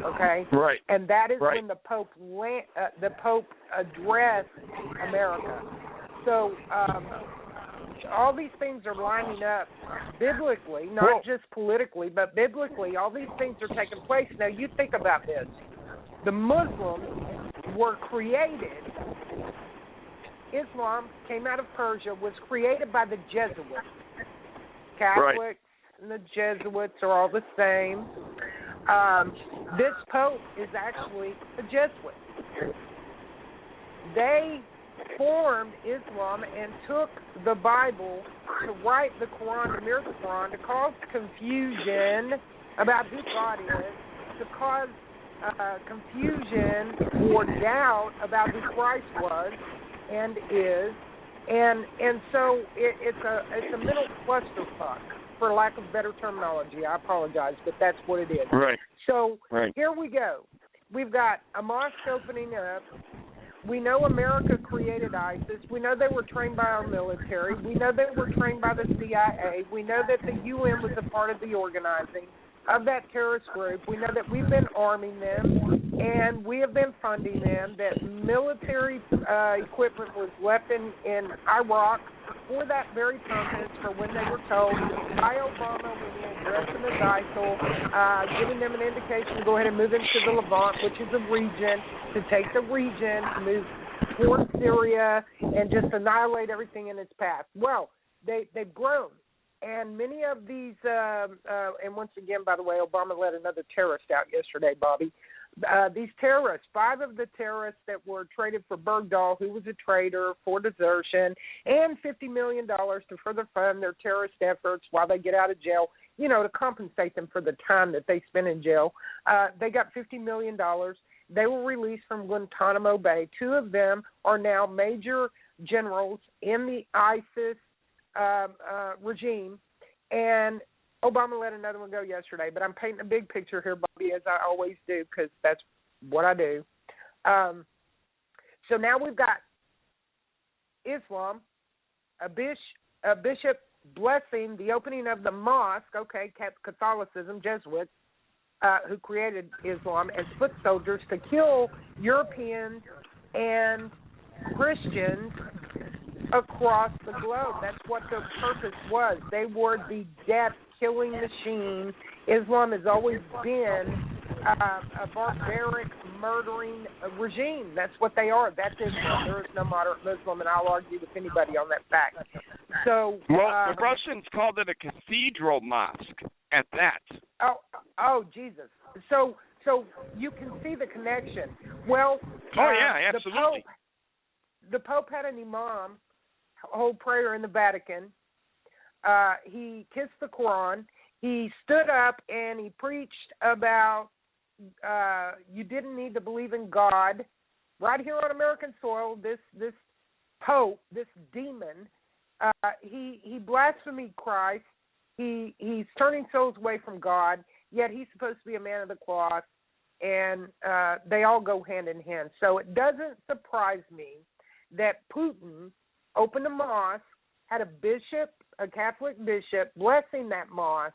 Speaker 5: okay?
Speaker 4: Right.
Speaker 5: And that is when the Pope addressed America. So all these things are lining up biblically, not just politically, but biblically. All these things are taking place. Now, you think about this. The Muslims were created. Islam came out of Persia, was created by the Jesuits. Catholics and the Jesuits are all the same. This Pope is actually a Jesuit. They formed Islam and took the Bible to write the Quran, to mirror the Quran, to cause confusion about who God is, to cause confusion or doubt about who Christ was and is, and so it's a mental clusterfuck, for lack of better terminology. I apologize, but that's what it is.
Speaker 4: Right.
Speaker 5: So here we go. We've got a mosque opening up. We know America created ISIS. We know they were trained by our military. We know they were trained by the CIA. We know that the UN was a part of the organizing of that terrorist group. We know that we've been arming them, and we have been funding them, that military equipment was left in Iraq for that very purpose, for when they were told by Obama when he addressed them as ISIL, giving them an indication to go ahead and move into the Levant, which is a region, to take the region, to move toward Syria, and just annihilate everything in its path. Well, they've grown. And many of these, and once again, by the way, Obama let another terrorist out yesterday, Bobby. These terrorists, 5 of the terrorists that were traded for Bergdahl, who was a traitor for desertion, and $50 million to further fund their terrorist efforts while they get out of jail, to compensate them for the time that they spent in jail. They got $50 million. They were released from Guantanamo Bay. 2 of them are now major generals in the ISIS regime, and Obama let another one go yesterday, but I'm painting a big picture here, Bobby, as I always do, because that's what I do. So now we've got Islam, a bishop blessing the opening of the mosque, Catholicism, Jesuits, who created Islam, as foot soldiers to kill Europeans and Christians across the globe. That's what their purpose was. They were the death-killing machine. Islam has always been a barbaric, murdering regime. That's what they are. That's Islam. There is no moderate Muslim, and I'll argue with anybody on that fact. So,
Speaker 4: the Russians called it a cathedral mosque at that.
Speaker 5: Oh, Jesus. So you can see the connection. Well,
Speaker 4: absolutely.
Speaker 5: The Pope had an imam hold prayer in the Vatican He kissed the Quran. He stood up and he preached about you didn't need to believe in God. Right here on American soil, this Pope, this demon, he blasphemed Christ. He's turning souls away from God, yet he's supposed to be a man of the cloth, and they all go hand in hand. So it doesn't surprise me that Putin opened a mosque, had a bishop, a Catholic bishop, blessing that mosque,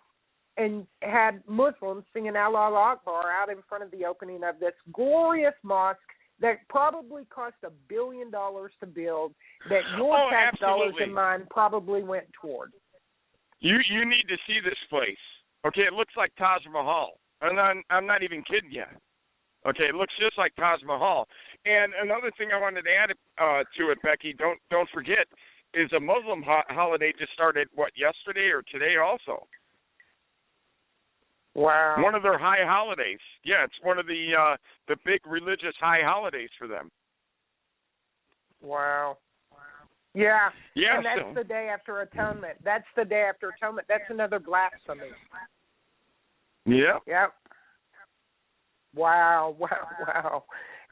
Speaker 5: and had Muslims singing Allah Akbar out in front of the opening of this glorious mosque that probably cost $1 billion to build, that your tax dollars and mine probably went toward.
Speaker 4: You need to see this place. Okay, it looks like Taj Mahal. And I'm not even kidding you. Okay, it looks just like Taj Mahal. And another thing I wanted to add to it, Becky, don't forget, is a Muslim holiday just started, yesterday or today also.
Speaker 5: Wow.
Speaker 4: One of their high holidays. Yeah, it's one of the big religious high holidays for them.
Speaker 5: Wow. Yeah.
Speaker 4: Yeah.
Speaker 5: And that's the day after Atonement. That's the day after Atonement. That's another blasphemy.
Speaker 4: Yeah.
Speaker 5: Yep. Wow.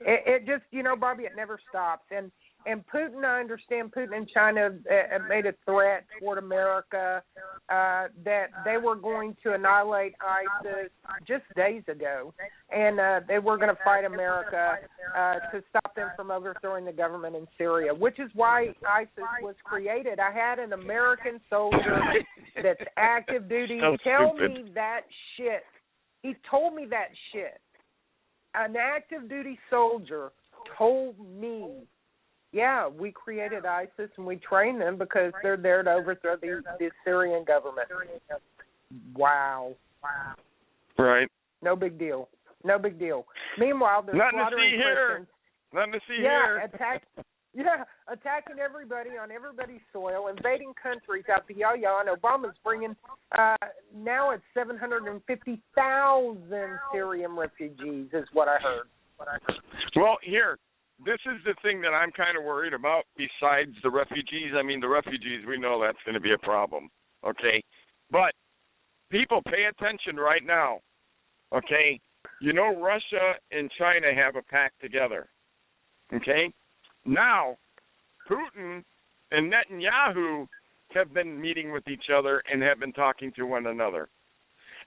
Speaker 5: It just, Bobby, it never stops. And Putin, I understand Putin and China made a threat toward America that they were going to annihilate ISIS just days ago. And they were going to fight America to stop them from overthrowing the government in Syria, which is why ISIS was created. I had an American soldier that's active duty tell me that shit. He told me that shit. An active duty soldier told me, yeah, we created ISIS and we trained them because they're there to overthrow the Syrian government. Wow.
Speaker 4: Right.
Speaker 5: No big deal. Meanwhile, they're slaughtering Christians.
Speaker 4: Nothing to see here.
Speaker 5: Attacking everybody on everybody's soil, invading countries out the yaya, and Obama's bringing, now it's 750,000 Syrian refugees is what I heard.
Speaker 4: Well, here, this is the thing that I'm kind of worried about besides the refugees. I mean, the refugees, we know that's going to be a problem, okay? But people, pay attention right now, okay? Russia and China have a pact together, okay? Now, Putin and Netanyahu have been meeting with each other and have been talking to one another.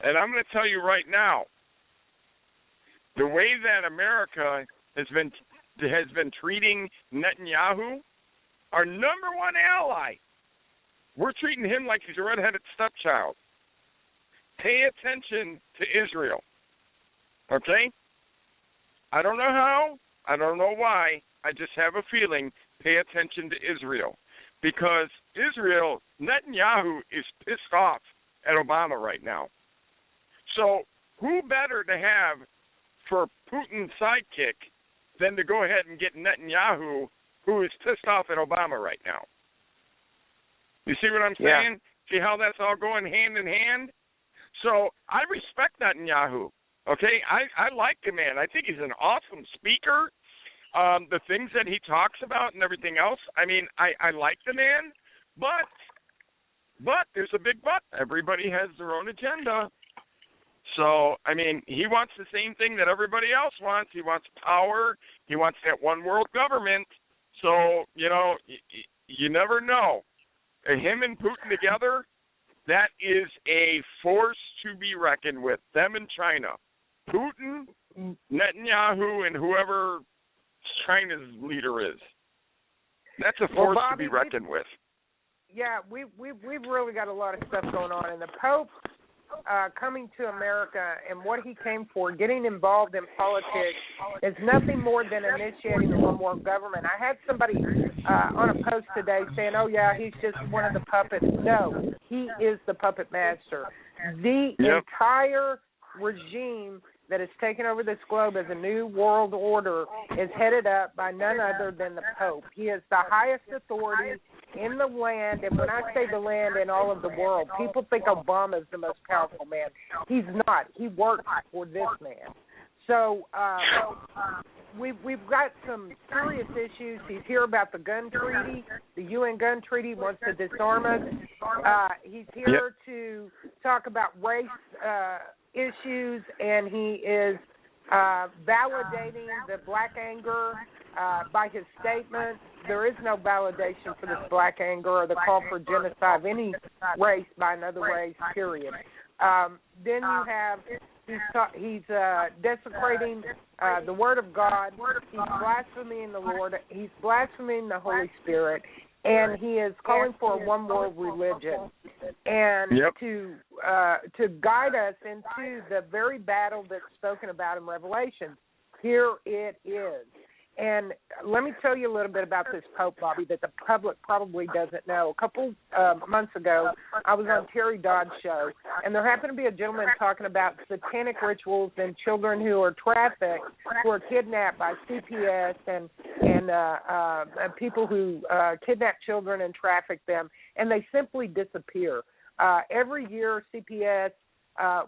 Speaker 4: And I'm going to tell you right now, the way that America has been treating Netanyahu, our number one ally, we're treating him like he's a redheaded stepchild. Pay attention to Israel, okay? I don't know how, I don't know why, I just have a feeling, pay attention to Israel. Because Israel, Netanyahu is pissed off at Obama right now. So who better to have for Putin's sidekick than to go ahead and get Netanyahu, who is pissed off at Obama right now? You see what I'm saying? See how that's all going hand in hand? So I respect Netanyahu, okay? I like the man. I think he's an awesome speaker. The things that he talks about and everything else, I mean, I like the man, but there's a big but. Everybody has their own agenda. So, I mean, he wants the same thing that everybody else wants. He wants power. He wants that one world government. So, you never know. Him and Putin together, that is a force to be reckoned with. Them and China. Putin, Netanyahu, and whoever China's leader is. That's a force to be reckoned with.
Speaker 5: Yeah, we've really got a lot of stuff going on. And the Pope coming to America and what he came for, getting involved in politics, is nothing more than initiating a one world government. I had somebody on a post today saying, oh, yeah, he's just one of the puppets. No, he is the puppet master. The entire regime that has taken over this globe as a new world order is headed up by none other than the Pope. He is the highest authority in the land, and when I say the land, in all of the world. People think Obama is the most powerful man. He's not. He works for this man. So we've got some serious issues. He's here about the gun treaty, the UN gun treaty, wants to disarm us. He's here to talk about race issues, and he is validating the black anger by his statements. There is no validation for this black anger or the call for genocide of any race by another race, period. Then you have, he's desecrating the Word of God. He's blaspheming the Lord. He's blaspheming the Holy Spirit. And he is calling for a one-world religion. And to guide us into the very battle that's spoken about in Revelation. Here it is. And let me tell you a little bit about this Pope, Bobby, that the public probably doesn't know. A couple months ago, I was on Terry Dodd's show, and there happened to be a gentleman talking about satanic rituals and children who are trafficked, who are kidnapped by CPS and people who kidnap children and traffic them, and they simply disappear. Every year, CPS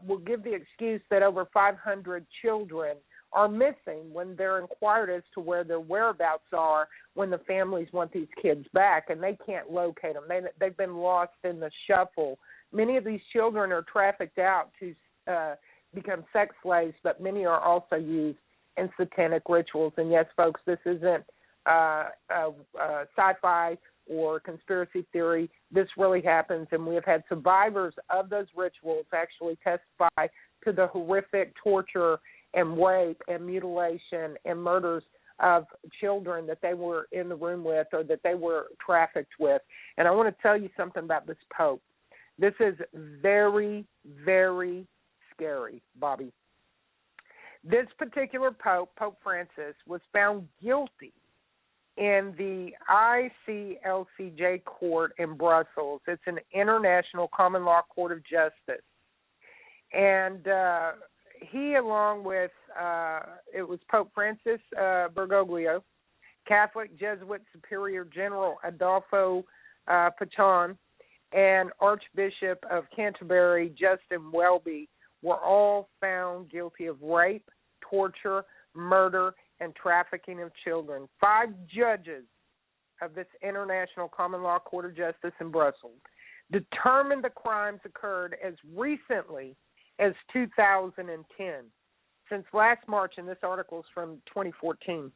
Speaker 5: will give the excuse that over 500 children are missing when they're inquired as to where their whereabouts are when the families want these kids back, and they can't locate them. They've been lost in the shuffle. Many of these children are trafficked out to become sex slaves, but many are also used in satanic rituals. And yes, folks, this isn't sci-fi or conspiracy theory. This really happens, and we have had survivors of those rituals actually testify to the horrific torture and rape and mutilation and murders of children that they were in the room with or that they were trafficked with. And I want to tell you something about this Pope. This is very, very scary, Bobby. This particular Pope, Pope Francis, was found guilty in the ICLCJ court in Brussels. It's an international common law court of justice. And he, along with, it was Pope Francis Bergoglio, Catholic Jesuit Superior General Adolfo Pachon, and Archbishop of Canterbury Justin Welby were all found guilty of rape, torture, murder, and trafficking of children. 5 judges of this International Common Law Court of Justice in Brussels determined the crimes occurred as recently as 2010. Since last March, and this article is from 2014,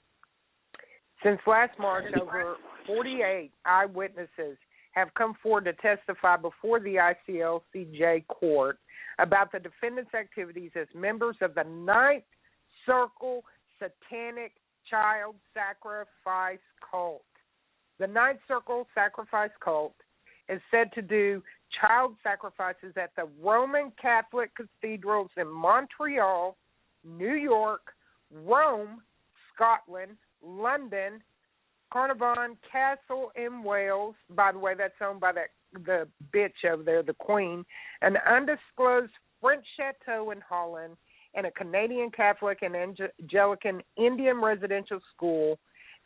Speaker 5: since last March, over 48 eyewitnesses have come forward to testify before the ICLCJ court about the defendants' activities as members of the Ninth Circle Satanic Child Sacrifice Cult. The Ninth Circle Sacrifice Cult is said to do child sacrifices at the Roman Catholic cathedrals in Montreal, New York, Rome, Scotland, London, Carnarvon Castle in Wales. By the way, that's owned by the bitch over there, the Queen. An undisclosed French chateau in Holland, and a Canadian Catholic and Anglican Indian residential school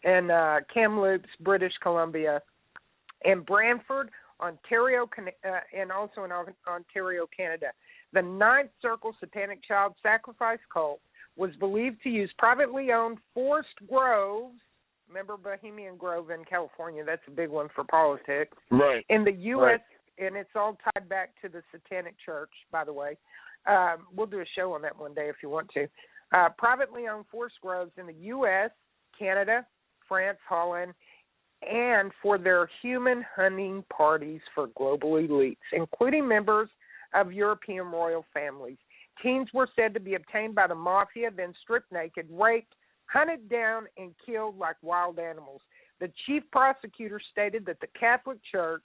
Speaker 5: in Kamloops, British Columbia, and Brantford, Ontario, and also in Ontario, Canada. The Ninth Circle Satanic Child Sacrifice Cult was believed to use privately owned forest groves. Remember Bohemian Grove in California? That's a big one for politics.
Speaker 4: Right.
Speaker 5: In the U.S., and it's all tied back to the Satanic Church, by the way. We'll do a show on that one day if you want to. Privately owned forest groves in the U.S., Canada, France, Holland, and for their human hunting parties for global elites, including members of European royal families. Teens were said to be obtained by the mafia, then stripped naked, raped, hunted down, and killed like wild animals. The chief prosecutor stated that the Catholic Church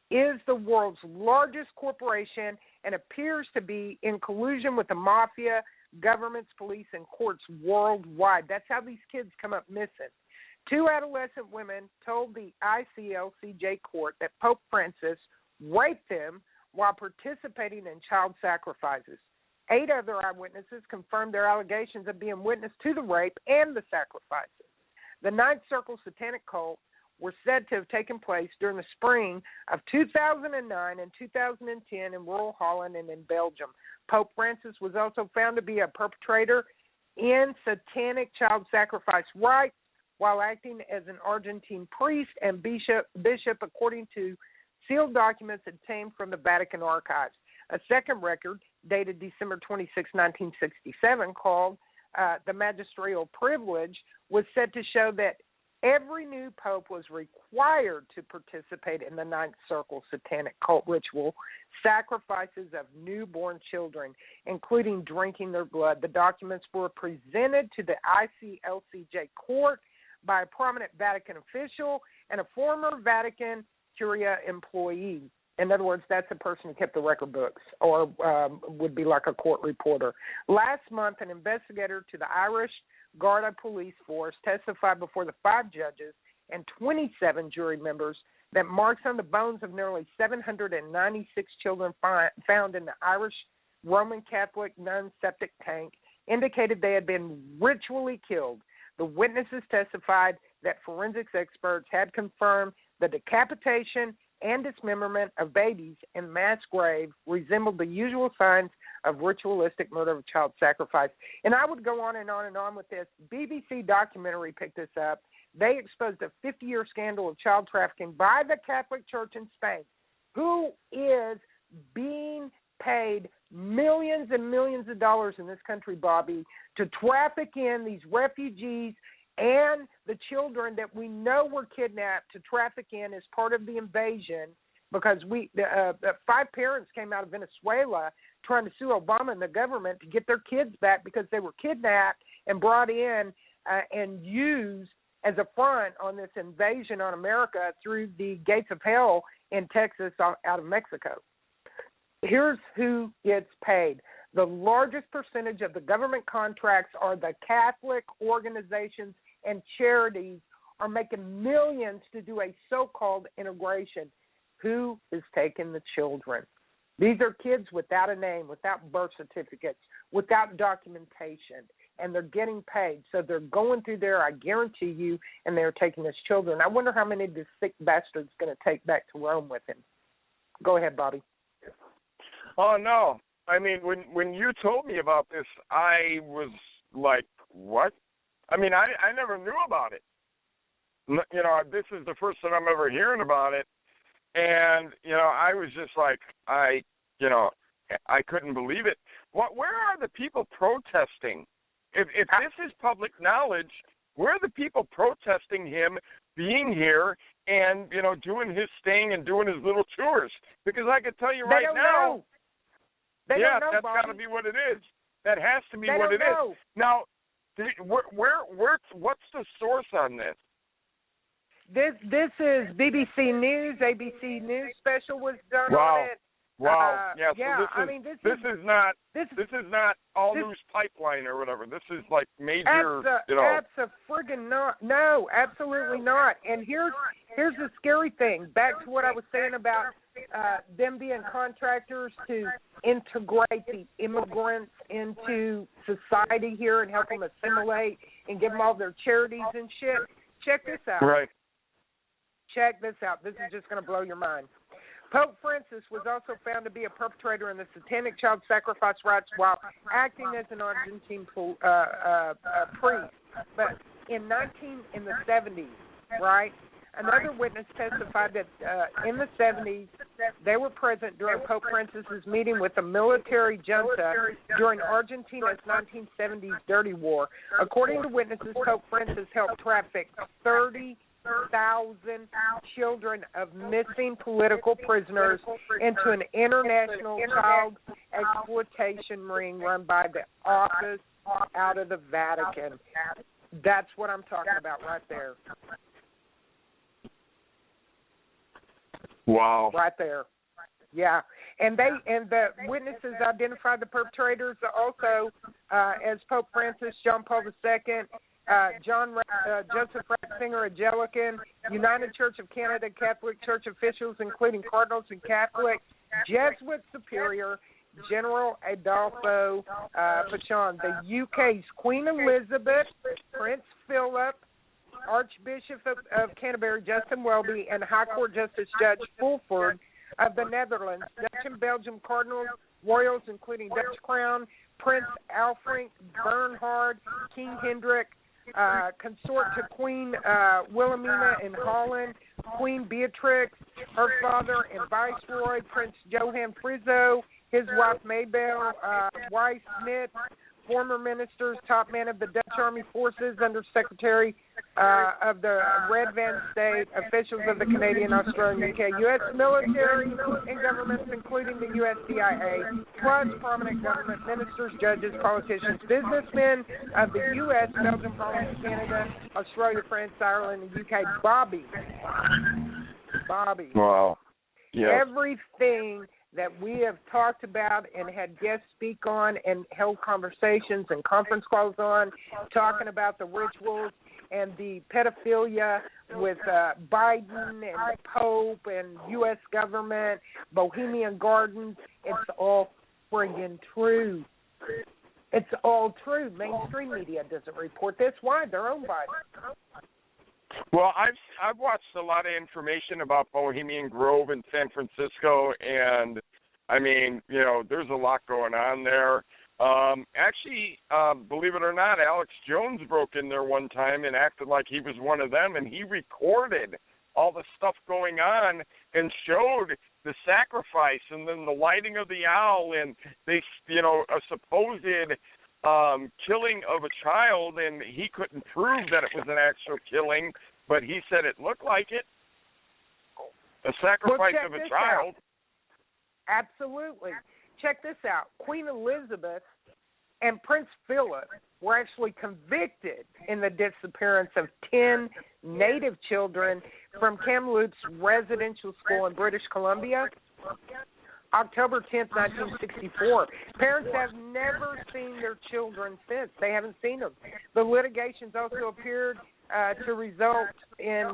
Speaker 5: is the world's largest corporation and appears to be in collusion with the mafia, governments, police, and courts worldwide. That's how these kids come up missing. 2 adolescent women told the ICLCJ court that Pope Francis raped them while participating in child sacrifices. 8 other eyewitnesses confirmed their allegations of being witness to the rape and the sacrifices. The Ninth Circle Satanic Cult were said to have taken place during the spring of 2009 and 2010 in rural Holland and in Belgium. Pope Francis was also found to be a perpetrator end satanic child sacrifice rites while acting as an Argentine priest and bishop, according to sealed documents obtained from the Vatican archives. A second record, dated December 26, 1967, called The Magisterial Privilege, was said to show that every new pope was required to participate in the Ninth Circle satanic cult ritual, sacrifices of newborn children, including drinking their blood. The documents were presented to the ICLCJ court by a prominent Vatican official and a former Vatican Curia employee. In other words, that's a person who kept the record books or would be like a court reporter. Last month, an investigator to the Irish Garda police force testified before the 5 judges and 27 jury members that marks on the bones of nearly 796 children found in the Irish Roman Catholic nun septic tank indicated they had been ritually killed. The witnesses testified that forensics experts had confirmed the decapitation and dismemberment of babies in mass grave resembled the usual signs of ritualistic murder of child sacrifice. And I would go on and on and on with this. BBC documentary picked this up. They exposed a 50-year scandal of child trafficking by the Catholic Church in Spain, who is being paid millions and millions of dollars in this country, Bobby, to traffic in these refugees and the children that we know were kidnapped to traffic in as part of the invasion, because 5 parents came out of Venezuela trying to sue Obama and the government to get their kids back because they were kidnapped and brought in and used as a front on this invasion on America through the gates of hell in Texas out of Mexico. Here's who gets paid. The largest percentage of the government contracts are the Catholic organizations and charities are making millions to do a so-called integration. Who is taking the children? These are kids without a name, without birth certificates, without documentation, and they're getting paid. So they're going through there, I guarantee you, and they're taking his children. I wonder how many of this sick bastard's going to take back to Rome with him. Go ahead, Bobby.
Speaker 4: Oh, no. I mean, when you told me about this, I was like, what? I mean, I never knew about it. You know, this is the first time I'm ever hearing about it. And, you know, I was just like, I couldn't believe it. Where are the people protesting? If this is public knowledge, where are the people protesting him being here and, you know, doing his thing and doing his little tours? Because I can tell you right now, that's got to be what it is. That has to be what it is. Now, what's the source on this?
Speaker 5: This is BBC News. ABC News special was done on it.
Speaker 4: Wow. This is not all news pipeline or whatever. This is like major.
Speaker 5: No, absolutely not. And here's the scary thing. Back to what I was saying about them being contractors to integrate the immigrants into society here and help them assimilate and give them all their charities and shit. Check this out.
Speaker 4: Right.
Speaker 5: Check this out. This is just going to blow your mind. Pope Francis was also found to be a perpetrator in the satanic child sacrifice rites while acting as an Argentine priest. But in the 70s, right, another witness testified that in the 70s they were present during Pope Francis's meeting with the military junta during Argentina's 1970s dirty war. According to witnesses, Pope Francis helped traffic 30,000 children of missing political prisoners into an international child exploitation ring run by the office out of the Vatican. That's what I'm talking about right there.
Speaker 4: Wow.
Speaker 5: Right there. Yeah. And the witnesses identified the perpetrators also as Pope Francis, John Paul II, Joseph Ratzinger, Anglican, United Church of Canada, Catholic Church officials, including cardinals and Catholics, Jesuit Superior General Adolfo Pachon, the UK's Queen Elizabeth, Prince Philip, Archbishop of Canterbury, Justin Welby, and High Court Justice Judge Fulford of the Netherlands, Dutch and Belgium Cardinals, Royals, including Dutch Crown, Prince Alfred, Bernhard, King Hendrik, consort to Queen Wilhelmina in Holland, Queen Beatrix, her father and Viceroy, Prince Johann Friso, his wife Mabel Weiss Smith, former ministers, top man of the Dutch Army Forces, Under Secretary of the Red Van State, officials of the Canadian, Australian, UK, U.S. military and governments, including the U.S. CIA, plus prominent government ministers, judges, politicians, businessmen of the U.S., Belgium, Holland, Canada, Australia, France, Ireland, and UK. Bobby.
Speaker 4: Wow. Yeah.
Speaker 5: Everything that we have talked about and had guests speak on and held conversations and conference calls on, talking about the rituals and the pedophilia with Biden and the Pope and U.S. government, Bohemian Gardens, it's all friggin' true. It's all true. Mainstream media doesn't report this. Why? They're owned by it.
Speaker 4: Well, I've watched a lot of information about Bohemian Grove in San Francisco, and I mean, you know, there's a lot going on there. Actually, believe it or not, Alex Jones broke in there one time and acted like he was one of them, and he recorded all the stuff going on and showed the sacrifice and then the lighting of the owl and they, you know, a supposed killing of a child, and he couldn't prove that it was an actual killing, but he said it looked like it. A sacrifice of a child.
Speaker 5: Absolutely. Check this out. Queen Elizabeth and Prince Philip were actually convicted in the disappearance of 10 native children from Kamloops Residential School in British Columbia, October 10th, 1964. Parents have never seen their children since. They haven't seen them. The litigations also appeared to result in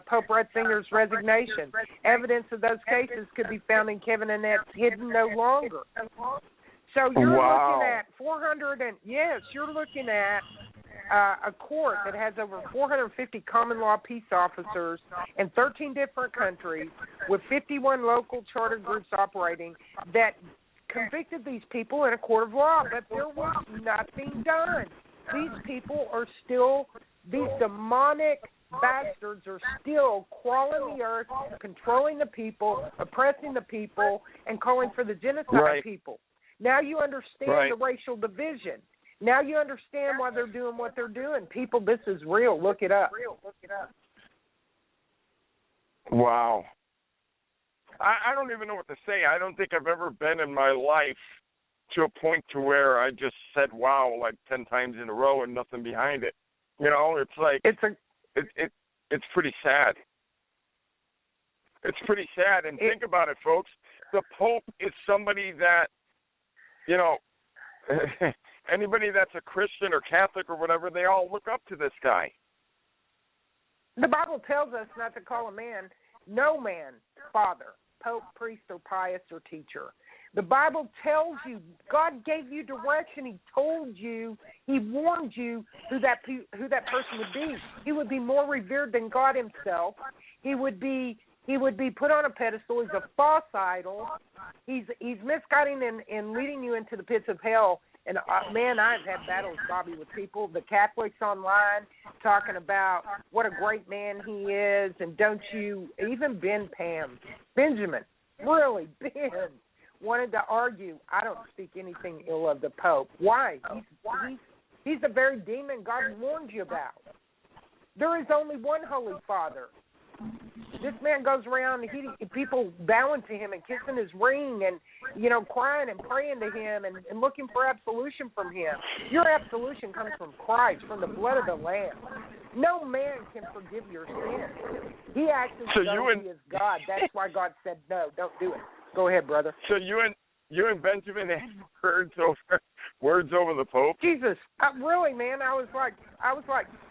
Speaker 5: Pope Ratzinger's resignation. Evidence of those cases could be found in Kevin Annette's Hidden No Longer. So you're looking at 400, and yes, you're looking at a court that has over 450 common law peace officers in 13 different countries with 51 local charter groups operating that convicted these people in a court of law, but there was nothing done. These people are still, these demonic bastards are still crawling the earth, controlling the people, oppressing the people, and calling for the genocide of people. Now you understand the racial division. Now you understand why they're doing what they're doing. People, this is real. Look it up.
Speaker 4: Wow. I don't even know what to say. I don't think I've ever been in my life to a point to where I just said wow like 10 times in a row and nothing behind it. You know, it's like it's pretty sad. It's pretty sad. And think about it, folks. The Pope is somebody that, you know, anybody that's a Christian or Catholic or whatever, they all look up to this guy.
Speaker 5: The Bible tells us not to call a man, no man, father, pope, priest, or pious, or teacher. The Bible tells you, God gave you direction. He told you, He warned you who that person would be. He would be more revered than God Himself. He would be put on a pedestal. He's a false idol. He's misguiding and leading you into the pits of hell. And, man, I've had battles, Bobby, with people, the Catholics online, talking about what a great man he is. And don't you, even Benjamin, really, Ben, wanted to argue, I don't speak anything ill of the Pope. Why? He's the very demon God warned you about. There is only one Holy Father. This man goes around, people bowing to him and kissing his ring and, you know, crying and praying to him and looking for absolution from him. Your absolution comes from Christ, from the blood of the Lamb. No man can forgive your sins. He acts as though he is God. That's why God said, no, don't do it. Go ahead, brother.
Speaker 4: So you and Benjamin had words over the Pope?
Speaker 5: Jesus, really, man, I was like,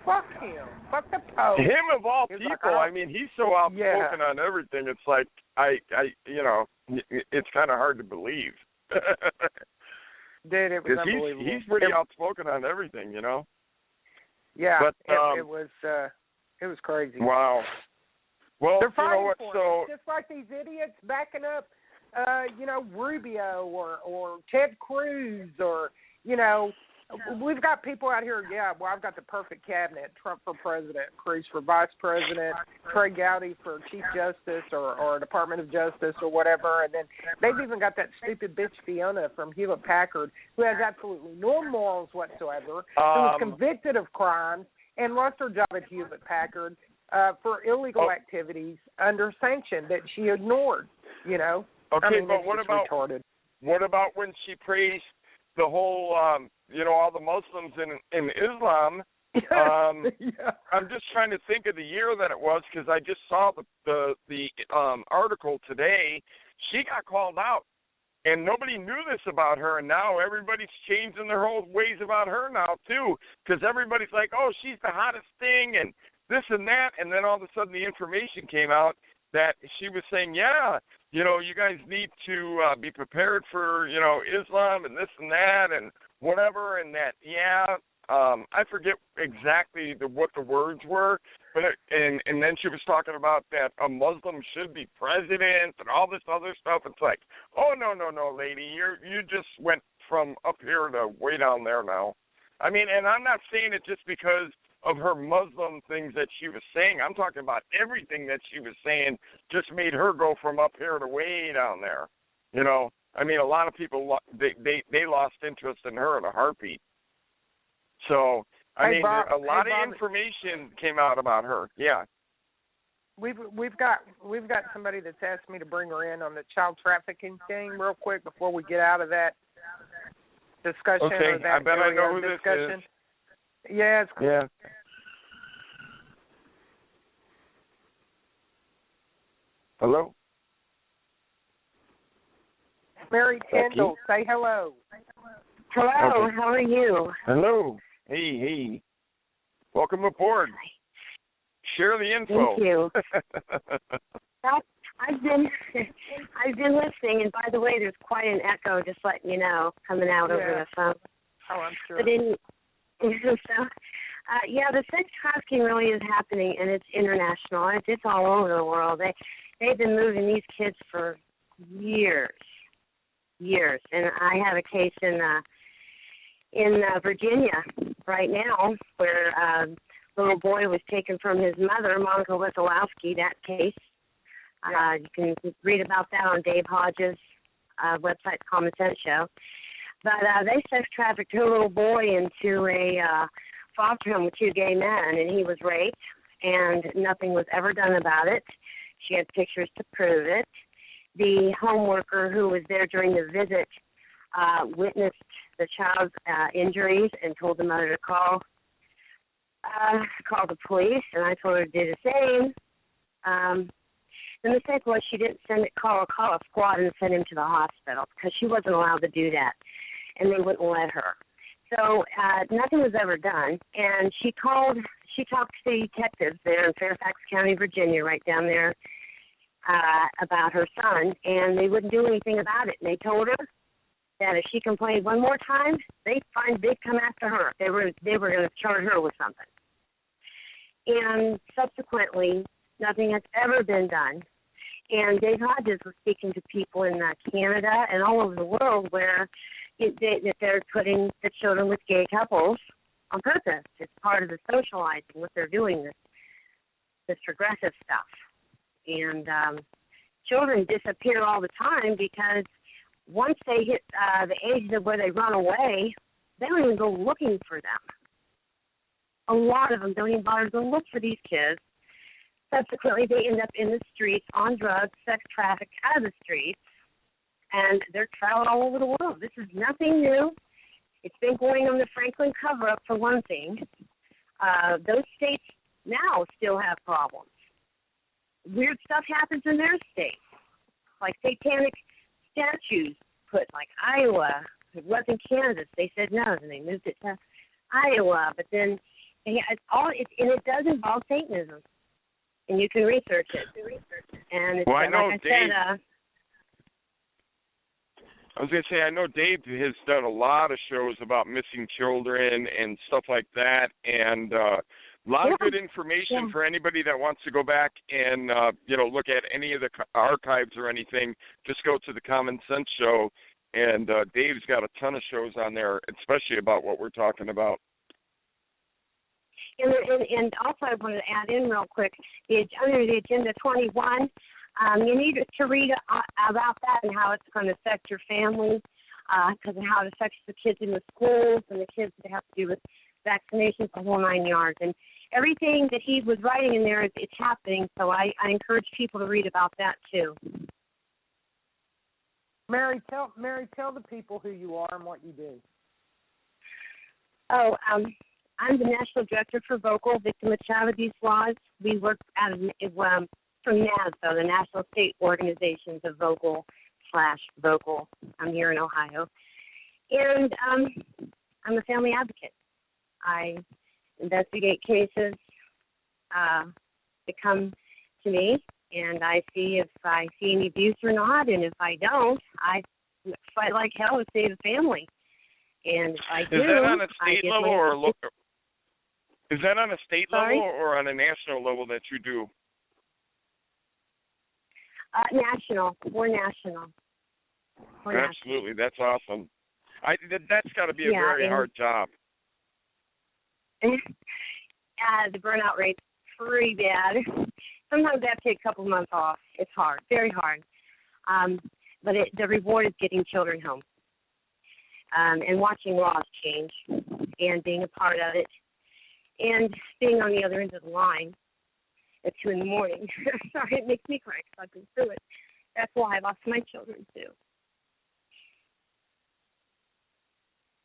Speaker 5: fuck him, fuck the Pope.
Speaker 4: Him of all people. Like, I mean, he's so outspoken on everything. It's like you know, it's kind of hard to believe.
Speaker 5: Dude, it was unbelievable.
Speaker 4: He's pretty outspoken on everything, you know.
Speaker 5: Yeah,
Speaker 4: but
Speaker 5: it was crazy.
Speaker 4: Wow. Well,
Speaker 5: they're fighting
Speaker 4: you know what?
Speaker 5: for
Speaker 4: So
Speaker 5: it. Just like these idiots backing up, Rubio or Ted Cruz or, we've got people out here. Yeah, well, I've got the perfect cabinet: Trump for president, Cruz for vice president, Trey Gowdy for chief justice or Department of Justice or whatever. And then they've even got that stupid bitch Fiona from Hewlett Packard, who has absolutely no morals whatsoever, who was convicted of crimes and lost her job at Hewlett Packard for illegal activities under sanction that she ignored.
Speaker 4: Okay, but
Speaker 5: what about
Speaker 4: retarded. What about when she praised the whole, all the Muslims in Islam?
Speaker 5: Yeah.
Speaker 4: I'm just trying to think of the year that it was, because I just saw the article today. She got called out, and nobody knew this about her, and now everybody's changing their whole ways about her now too, because everybody's like, oh, she's the hottest thing and this and that, and then all of a sudden the information came out that she was saying, yeah, you guys need to be prepared for, Islam and this and that and whatever, and that, I forget exactly what the words were, but and then she was talking about that a Muslim should be president and all this other stuff. It's like, oh, no, lady, you just went from up here to way down there now. I mean, and I'm not saying it just because of her Muslim things that she was saying. I'm talking about everything that she was saying just made her go from up here to way down there. I mean, a lot of people, they lost interest in her in a heartbeat. So, a lot of information came out about her. Yeah.
Speaker 5: We've got somebody that's asked me to bring her in on the child trafficking thing real quick before we get out of that discussion.
Speaker 4: Okay,
Speaker 5: or that
Speaker 4: I bet I know who
Speaker 5: discussion.
Speaker 4: this is.
Speaker 5: Yeah, it's cool.
Speaker 4: Yeah. Hello?
Speaker 5: Mary Kendall, say hello.
Speaker 7: Hello,
Speaker 4: Okay.
Speaker 7: How are you?
Speaker 4: Hello. Hey. Welcome aboard. Share the info.
Speaker 7: Thank you. I've been listening, and by the way, there's quite an echo, just letting you know, coming out over the phone.
Speaker 5: Oh, I'm sure.
Speaker 7: The sex trafficking really is happening, and it's international. It's all over the world. They've been moving these kids for years. And I have a case in Virginia right now where a little boy was taken from his mother, Monica Wazowski, that case.
Speaker 5: Yeah.
Speaker 7: You can read about that on Dave Hodges' website, Common Sense Show. But they sex trafficked her little boy into a foster home with two gay men, and he was raped, and nothing was ever done about it. She had pictures to prove it. The home worker who was there during the visit witnessed the child's injuries and told the mother to call the police, and I told her to do the same. The mistake was she didn't call a squad and send him to the hospital because she wasn't allowed to do that, and they wouldn't let her. So nothing was ever done, and she talked to the detectives there in Fairfax County, Virginia, right down there, about her son, and they wouldn't do anything about it. And they told her that if she complained one more time, they'd come after her. They were going to charge her with something. And subsequently, nothing has ever been done. And Dave Hodges was speaking to people in Canada and all over the world where they're putting the children with gay couples on purpose. It's part of the socializing, what they're doing, this progressive stuff. And children disappear all the time because once they hit the age of where they run away, they don't even go looking for them. A lot of them don't even bother to go look for these kids. Subsequently, they end up in the streets on drugs, sex trafficked out of the streets, and they're traveling all over the world. This is nothing new. It's been going on the Franklin cover-up for one thing. Those states now still have problems. Weird stuff happens in their states, like satanic statues put, like Iowa. It wasn't Kansas. They said no, and they moved it to Iowa. But then it does involve Satanism, and you can research it. And it's,
Speaker 4: well, I know
Speaker 7: like
Speaker 4: Dave.
Speaker 7: I
Speaker 4: was going to say, I know Dave has done a lot of shows about missing children and stuff like that, and A lot of good information for anybody that wants to go back and look at any of the archives or anything. Just go to the Common Sense Show, and Dave's got a ton of shows on there, especially about what we're talking about.
Speaker 7: And also I wanted to add in real quick, under the Agenda 21, you need to read about that and how it's going to affect your family, because of how it affects the kids in the schools and the kids that have to do with vaccinations, the whole 9 yards. And everything that he was writing in there, it's happening. So I encourage people to read about that too.
Speaker 5: Mary, tell the people who you are and what you do.
Speaker 7: Oh, I'm the National Director for Vocal, Victim of Child Abuse Laws. We work from NASVO, the National State Organizations of Vocal/Vocal. I'm here in Ohio. And I'm a family advocate. I investigate cases that come to me, and I see if I see any abuse or not, and if I don't, I fight like hell to save the family. And if I do,
Speaker 4: is that on a state level or a local? Is that on a state level or on a national level that you do?
Speaker 7: National. We're national.
Speaker 4: Absolutely. That's awesome. That's got to be a very hard job.
Speaker 7: The burnout rate's pretty bad. Sometimes I have to take a couple of months off. It's hard, very hard. But the reward is getting children home and watching laws change and being a part of it and being on the other end of the line at 2 in the morning. Sorry, it makes me cry because I've been through it. That's why I lost my children, too.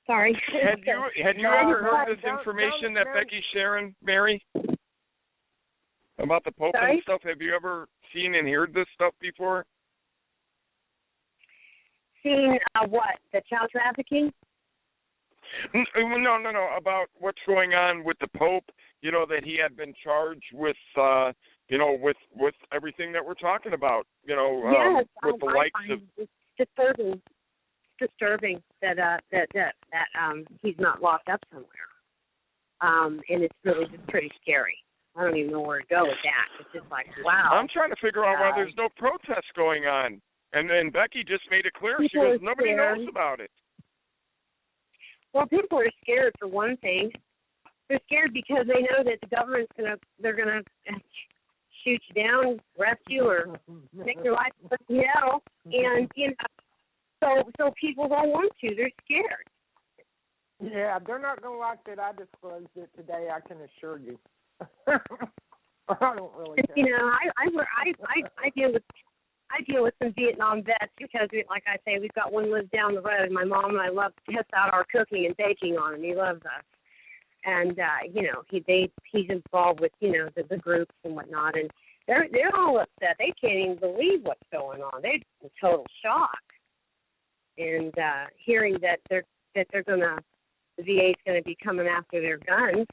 Speaker 7: Sorry.
Speaker 4: Had you ever heard this information that Becky's sharing, Mary? About the Pope and stuff? Have you ever seen and heard this stuff before?
Speaker 7: Seen what? The child trafficking?
Speaker 4: No. About what's going on with the Pope, that he had been charged with, with everything that we're talking about,
Speaker 7: yes,
Speaker 4: with the likes of...
Speaker 7: It's disturbing that he's not locked up somewhere. And it's really just pretty scary. I don't even know where to go with that. It's just like, wow.
Speaker 4: I'm trying to figure out why there's no protest going on. And then Becky just made it clear. She goes, nobody knows about it.
Speaker 7: Well, people are scared for one thing. They're scared because they know that the government's they're gonna shoot you down, arrest you, or make your life hell. And so people don't want to. They're scared.
Speaker 5: Yeah, they're not gonna like that I disclosed it today. I can assure you. I don't really care. I deal with some Vietnam vets because, like I say, we've got one lives down the road. My mom and I love to test out our cooking and baking on him. He loves us, and he's involved with the groups and whatnot, and they're all upset. They can't even believe what's going on. They're in total shock, and hearing that the VA's going to be coming after their guns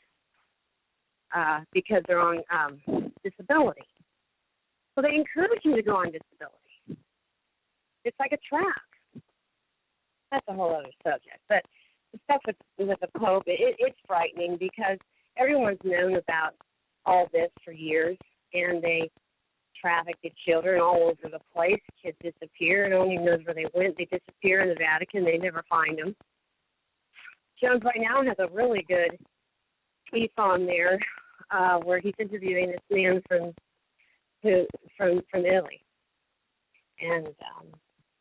Speaker 5: because they're on disability. So they encourage you to go on disability. It's like a trap. That's a whole other subject. But the stuff with the Pope, it's frightening because everyone's known about all this for years, and they traffic the children all over the place. Kids disappear. No one even knows where they went. They disappear in the Vatican. They never find them. Jones right now has a really good piece on there where he's interviewing this man from Italy, and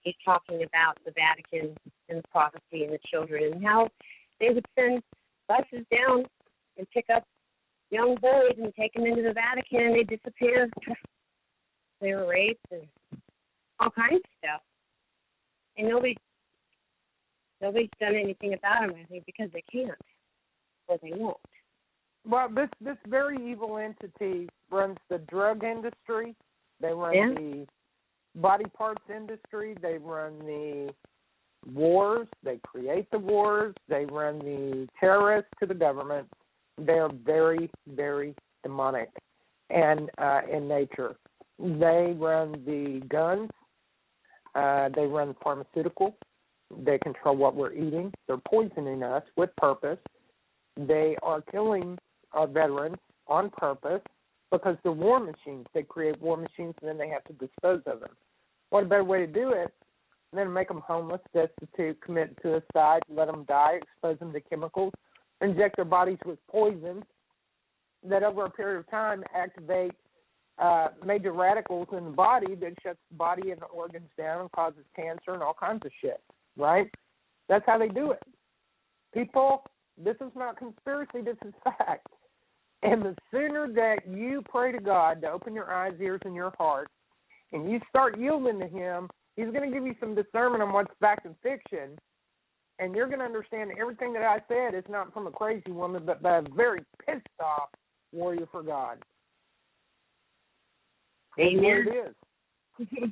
Speaker 5: he's talking about the Vatican and the prophecy and the children and how they would send buses down and pick up young boys and take them into the Vatican, and they disappear. They were raped and all kinds of stuff, and nobody's done anything about them. I think because they can't or they won't. Well, this very evil entity runs the drug industry. They run the body parts industry. They run the wars. They create the wars. They run the terrorists to the government. They're very, very demonic and in nature. They run the guns. They run pharmaceutical. They control what we're eating. They're poisoning us with purpose. They are killing our veterans, on purpose because they're war machines. They create war machines and then they have to dispose of them. What a better way to do it than make them homeless, destitute, commit suicide, let them die, expose them to chemicals, inject their bodies with poisons that over a period of time activate major radicals in the body that shuts the body and the organs down and causes cancer and all kinds of shit, right? That's how they do it. People, this is not conspiracy, this is fact. And the sooner that you pray to God to open your eyes, ears, and your heart, and you start yielding to Him, He's going to give you some discernment on what's fact and fiction, and you're going to understand that everything that I said is not from a crazy woman, but by a very pissed off warrior for God.
Speaker 7: Amen.
Speaker 5: It is.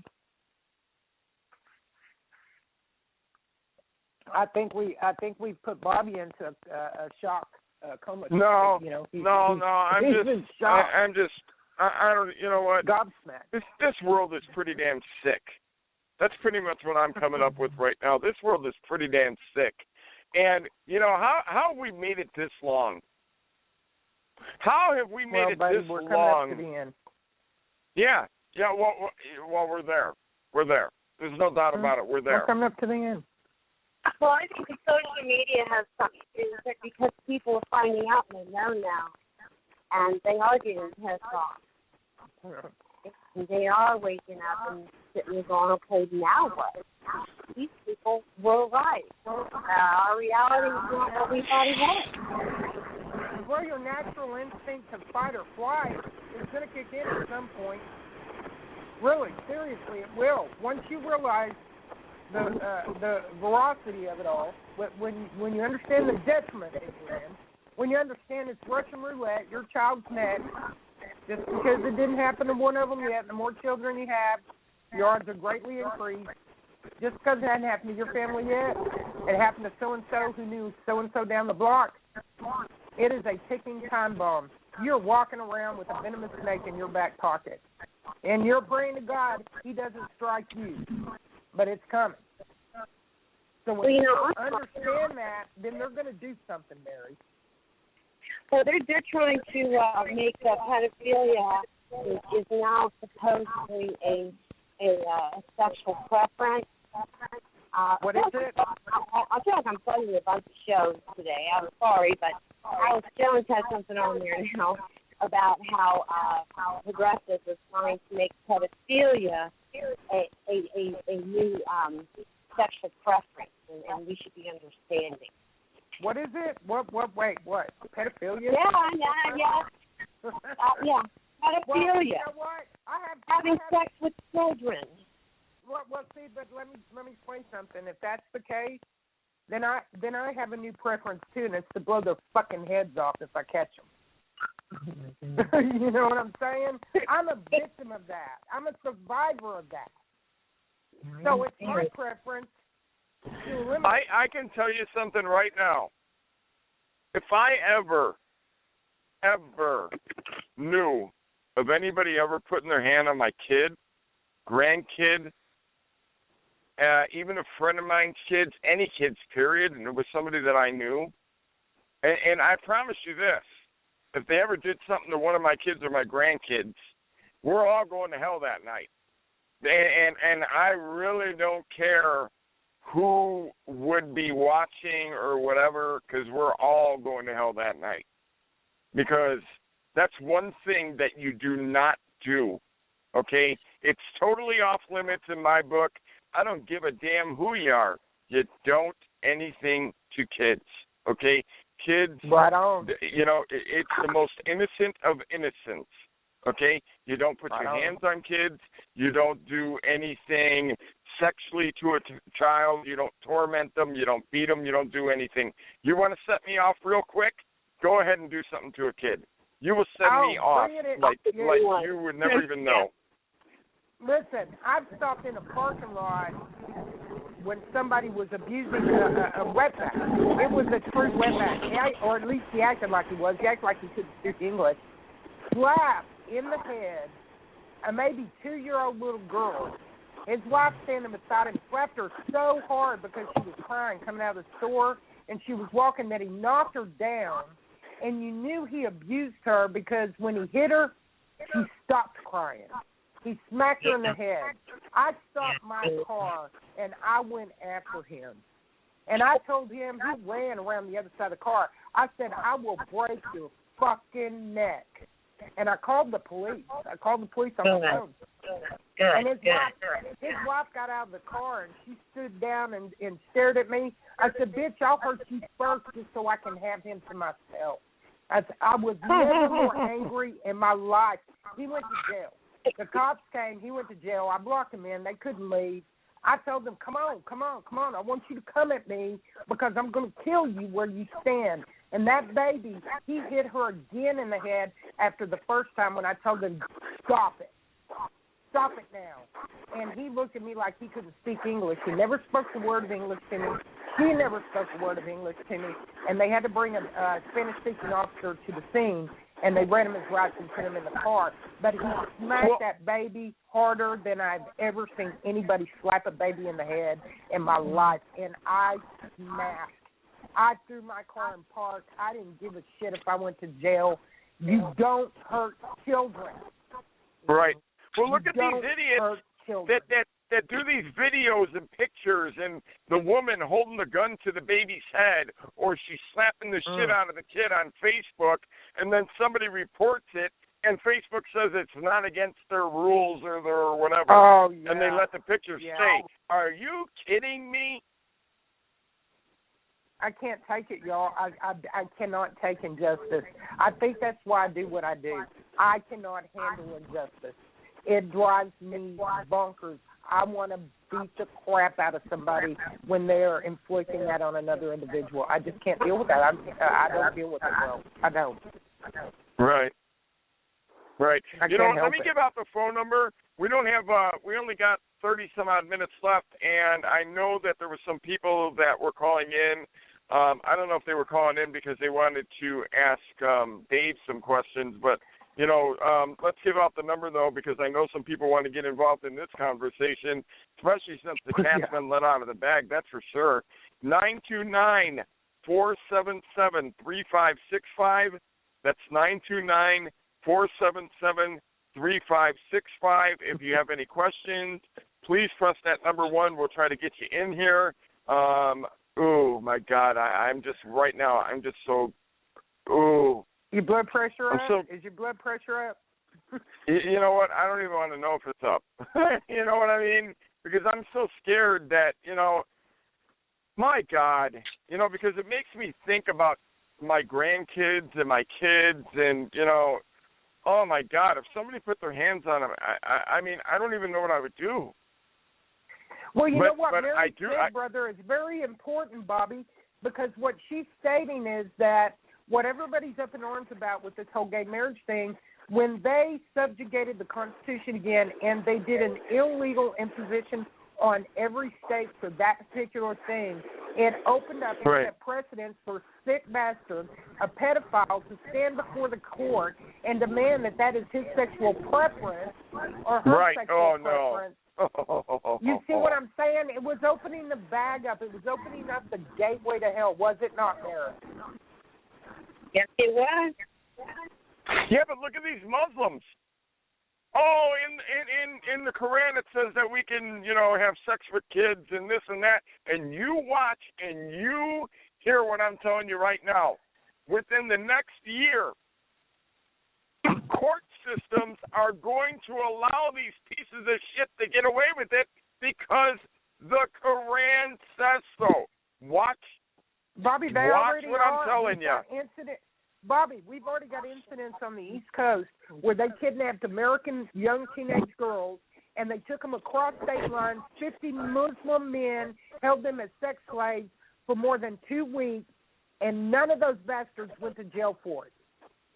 Speaker 5: I think we've put Bobby into a shock coma.
Speaker 4: No,
Speaker 5: you know,
Speaker 4: I'm just, I don't, you know what?
Speaker 5: Gobsmacked.
Speaker 4: This world is pretty damn sick. That's pretty much what I'm coming up with right now. This world is pretty damn sick. And, you know, how have we made it this long? How have we made it
Speaker 5: buddy,
Speaker 4: this
Speaker 5: we're
Speaker 4: long?
Speaker 5: Coming up to the end.
Speaker 4: Yeah, well, we're there. We're there. There's no doubt about it. We're there.
Speaker 5: We're coming up to the end.
Speaker 7: Well, I think the social media has something to do with it because people are finding out and they know now. And they are getting pissed off. And they are waking up and sitting there going, okay, now what? These people were right. Our reality is not what we thought it was.
Speaker 5: Where your natural instinct of fight or flight is going to kick in at some point. Really, seriously, it will. Once you realize the veracity of it all, when you understand the detriment that you're in, when you understand it's Russian roulette, your child's next, just because it didn't happen to one of them yet, the more children you have, your odds are greatly increased. Just because it hadn't happened to your family yet, it happened to so-and-so who knew so-and-so down the block. It is a ticking time bomb. You're walking around with a venomous snake in your back pocket. And you're praying to God He doesn't strike you. But it's coming. So when you understand that, then they're going to do something, Mary.
Speaker 7: So they're trying to make pedophilia is now supposedly a sexual preference.
Speaker 5: What is it?
Speaker 7: I feel like I'm plugging a bunch of shows today. I'm sorry, but Alex Jones has something on there now about how progressives are trying to make pedophilia a new sexual preference, and we should be understanding.
Speaker 5: What is it? Wait, what? Pedophilia?
Speaker 7: Yeah. Yeah. Pedophilia.
Speaker 5: Well, you know what?
Speaker 7: Having sex with children.
Speaker 5: Well, see, but let me explain something. If that's the case, then I have a new preference too, and it's to blow their fucking heads off if I catch them. You know what I'm saying? I'm a victim of that. I'm a survivor of that. So it's my preference to eliminate.
Speaker 4: I can tell you something right now. If I ever knew of anybody ever putting their hand on my kid, grandkid, even a friend of mine's kids, any kids, period, and it was somebody that I knew, and I promise you this, if they ever did something to one of my kids or my grandkids, we're all going to hell that night. And I really don't care who would be watching or whatever, because we're all going to hell that night. Because that's one thing that you do not do, okay? It's totally off limits in my book. I don't give a damn who you are. You don't anything to kids, okay? Kids,
Speaker 5: right on.
Speaker 4: You know, it's the most innocent of innocence, okay? You don't put your hands on kids. You don't do anything sexually to a child. You don't torment them. You don't beat them. You don't do anything. You want to set me off real quick? Go ahead and do something to a kid. You will send me off like you would never even know.
Speaker 5: Listen, I've stopped in a parking lot when somebody was abusing a wetback. It was a true wetback, or at least he acted like he was. He acted like he couldn't speak English. Slapped in the head a maybe 2-year-old little girl. His wife standing beside him slapped her so hard because she was crying coming out of the store, and she was walking that he knocked her down and you knew he abused her because when he hit her, she stopped crying. He smacked her in the head. I stopped my car, and I went after him. And I told him, he ran around the other side of the car. I said, I will break your fucking neck. And I called the police. I called the police on the phone. And his wife got out of the car, and she stood down and stared at me. I said, bitch, I'll hurt you first just so I can have him to myself. I was never more angry in my life. He went to jail. The cops came. He went to jail. I blocked him in. They couldn't leave. I told them, come on. I want you to come at me because I'm going to kill you where you stand. And that baby, he hit her again in the head after the first time when I told him, stop it. Stop it now. And he looked at me like he couldn't speak English. He never spoke a word of English to me. He never spoke a word of English to me. And they had to bring a Spanish-speaking officer to the scene, and they read him his rights and put him in the car. But he smacked that baby harder than I've ever seen anybody slap a baby in the head in my life. And I smashed. I threw my car in park. I didn't give a shit if I went to jail. You don't hurt children.
Speaker 4: Right. Well, look at these idiots that do these videos and pictures, and the woman holding the gun to the baby's head, or she's slapping the shit out of the kid on Facebook, and then somebody reports it, and Facebook says it's not against their rules or their whatever, and they let the picture stay. Are you kidding me?
Speaker 5: I can't take it, y'all. I cannot take injustice. I think that's why I do what I do. I cannot handle injustice. It drives me bonkers. I want to beat the crap out of somebody when they're inflicting that on another individual. I just can't deal with that. I don't deal with it well. I don't.
Speaker 4: Right.
Speaker 5: Let
Speaker 4: me give out the phone number. We don't have. We only got 30-some-odd minutes left, and I know that there were some people that were calling in. I don't know if they were calling in because they wanted to ask Dave some questions, but let's give out the number, though, because I know some people want to get involved in this conversation, especially since the cat's been let out of the bag, that's for sure. 929-477-3565. That's 929-477-3565. If you have any questions, please press that number 1. We'll try to get you in here. Oh, my God, I'm just so,
Speaker 5: Your blood pressure up? Is your blood pressure up?
Speaker 4: You know what? I don't even want to know if it's up. You know what I mean? Because I'm so scared that, my God, because it makes me think about my grandkids and my kids and, oh, my God, if somebody put their hands on them, I mean, I don't even know what I would do.
Speaker 5: Well, you know what Mary said, brother, is very important, Bobby, because what she's stating is that what everybody's up in arms about with this whole gay marriage thing, when they subjugated the Constitution again and they did an illegal imposition on every state for that particular thing, it opened up and set precedents for sick bastards, a pedophile, to stand before the court and demand that is his sexual preference or her sexual preference. You see what I'm saying? It was opening the bag up. It was opening up the gateway to hell, was it not, Mary?
Speaker 7: Yes, it was.
Speaker 4: Yeah, but look at these Muslims. Oh, in the Quran it says that we can, have sex with kids and this and that. And you watch and you hear what I'm telling you right now. Within the next year, court systems are going to allow these pieces of shit to get away with it because the Quran says so. Watch.
Speaker 5: Bobby, they
Speaker 4: watch
Speaker 5: already
Speaker 4: what I'm telling you.
Speaker 5: Bobby, we've already got incidents on the East Coast where they kidnapped American young teenage girls and they took them across state lines. 50 Muslim men held them as sex slaves for more than 2 weeks, and none of those bastards went to jail for it.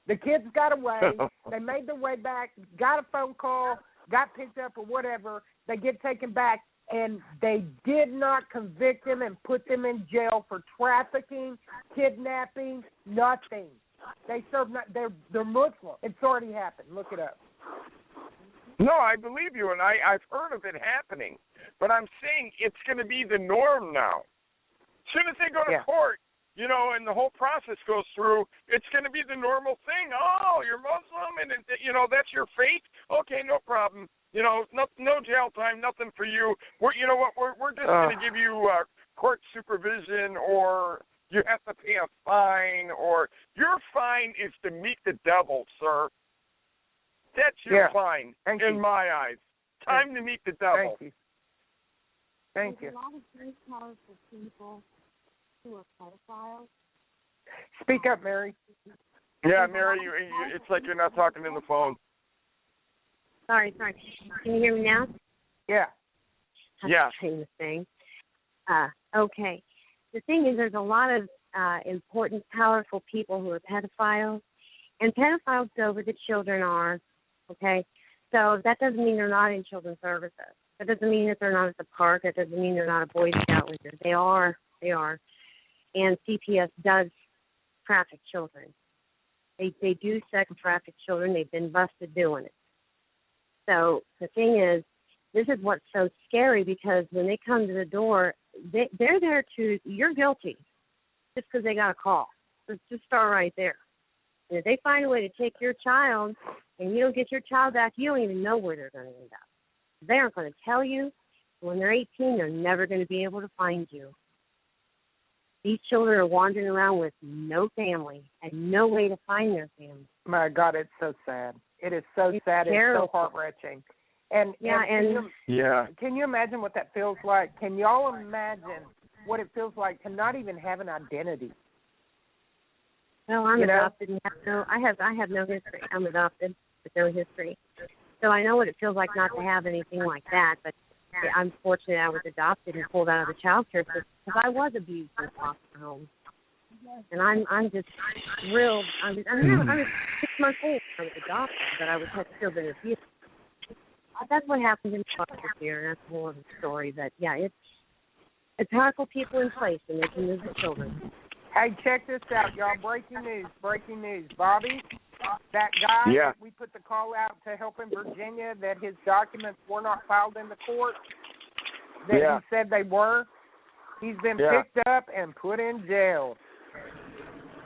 Speaker 5: The kids got away. They made their way back, got a phone call, got picked up or whatever. They get taken back, and they did not convict them and put them in jail for trafficking, kidnapping, nothing. They serve not. They're Muslim. It's already happened. Look it up.
Speaker 4: No, I believe you, and I've heard of it happening. But I'm saying it's going to be the norm now. As soon as they go to court, you know, and the whole process goes through, it's going to be the normal thing. Oh, you're Muslim, and you know that's your fate. Okay, no problem. You know, no jail time, nothing for you. You know what? We're just going to give you court supervision, or you have to pay a fine, or your fine is to meet the devil, sir. That's your fine in my eyes. Time to meet the devil.
Speaker 5: Thank you. Thank you.
Speaker 8: There's a lot of very powerful people who are pedophiles.
Speaker 5: Speak up, Mary.
Speaker 4: Yeah, Mary, it's like you're not talking in the phone.
Speaker 7: Sorry. Can you hear me now?
Speaker 5: Yeah.
Speaker 4: Yeah.
Speaker 7: The thing. Okay. The thing is, there's a lot of important, powerful people who are pedophiles, and pedophiles go where the children are. Okay, so that doesn't mean they're not in children's services. That doesn't mean that they're not at the park. That doesn't mean they're not a Boy Scout leader. They are. And CPS does traffic children. They do sex traffic children. They've been busted doing it. So the thing is, this is what's so scary, because when they come to the door, they're there to, you're guilty just because they got a call. Just start right there. And if they find a way to take your child and you don't get your child back, you don't even know where they're going to end up. They aren't going to tell you. When they're 18, they're never going to be able to find you. These children are wandering around with no family and no way to find their family.
Speaker 5: My God, it's so sad. It is so sad.
Speaker 7: Terrible.
Speaker 5: It's so heart-wrenching. And can you imagine what that feels like? Can y'all imagine what it feels like to not even have an identity?
Speaker 7: No, I'm adopted and I have no history. I'm adopted with no history. So I know what it feels like not to have anything like that, but I'm fortunate I was adopted and pulled out of the child care system because I was abused in foster homes. And I'm just thrilled. I was 6 months old when I was adopted, but I had still been abused. But that's what happens in foster care, and that's a whole other story. But yeah, it's powerful people in place, and they can move the children.
Speaker 5: Hey, check this out, y'all. Breaking news. Bobby, that guy that we put the call out to help in Virginia, that his documents were not filed in the court, that he said they were, he's been picked up and put in jail.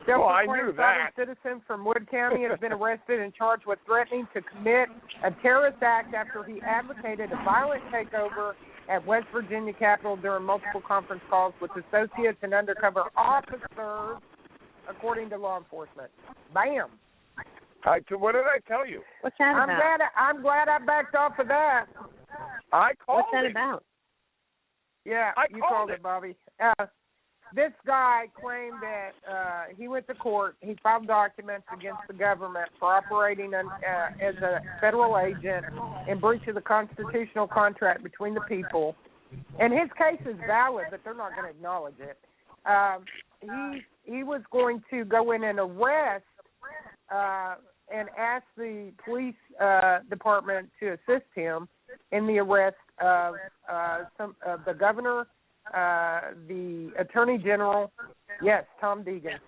Speaker 4: I knew that.
Speaker 5: Citizen from Wood County has been arrested and charged with threatening to commit a terrorist act after he advocated a violent takeover at West Virginia Capitol during multiple conference calls with associates and undercover officers, according to law enforcement. Bam.
Speaker 4: What did I tell you?
Speaker 7: What's that about?
Speaker 5: I'm glad I backed off of that.
Speaker 4: I called
Speaker 7: What's that about?
Speaker 5: Yeah, you called it, Bobby. This guy claimed that he went to court. He filed documents against the government for operating as a federal agent in breach of the constitutional contract between the people. And his case is valid, but they're not going to acknowledge it. He was going to go in and arrest and ask the police department to assist him in the arrest of the governor, the attorney general, Tom Deegan.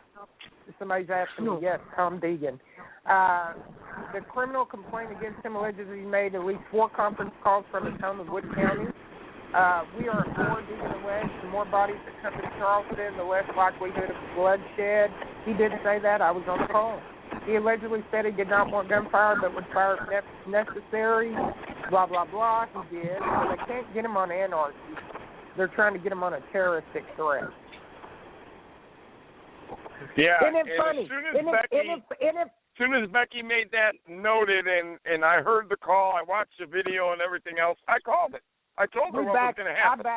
Speaker 5: Somebody's asking me, Tom Deegan. The criminal complaint against him alleges he made at least 4 conference calls from his home in Wood County. We are at war, Deegan alleged. The more bodies that come to Charleston, the less likelihood of bloodshed. He did say that. I was on the call. He allegedly said he did not want gunfire but would fire if necessary. Blah, blah, blah. He did. So they can't get him on anarchy. They're trying to get him on a terroristic threat.
Speaker 4: Yeah.
Speaker 5: Isn't it funny?
Speaker 4: As soon as Becky made that noted and I heard the call, I watched the video and everything else, I called it. I told her what was going to happen.
Speaker 5: I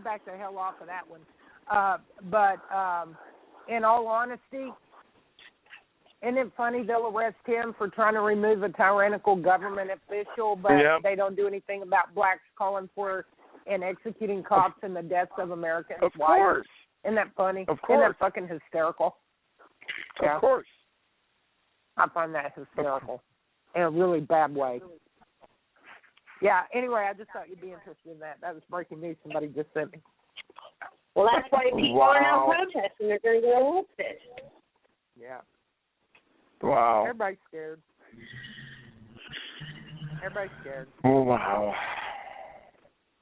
Speaker 5: backed the hell off of that one. But in all honesty, isn't it funny they'll arrest him for trying to remove a tyrannical government official, but they don't do anything about blacks calling for and executing cops and the deaths of Americans?
Speaker 4: Of course.
Speaker 5: Isn't that funny?
Speaker 4: Of course.
Speaker 5: Isn't that fucking hysterical?
Speaker 4: Of course.
Speaker 5: I find that hysterical in a really bad way. Yeah, anyway, I just thought you'd be interested in that. That was breaking news somebody just sent me.
Speaker 7: Well, that's why people are now protesting. They're going to get arrested.
Speaker 5: Yeah.
Speaker 4: Wow.
Speaker 5: Everybody's scared.
Speaker 4: Oh, wow.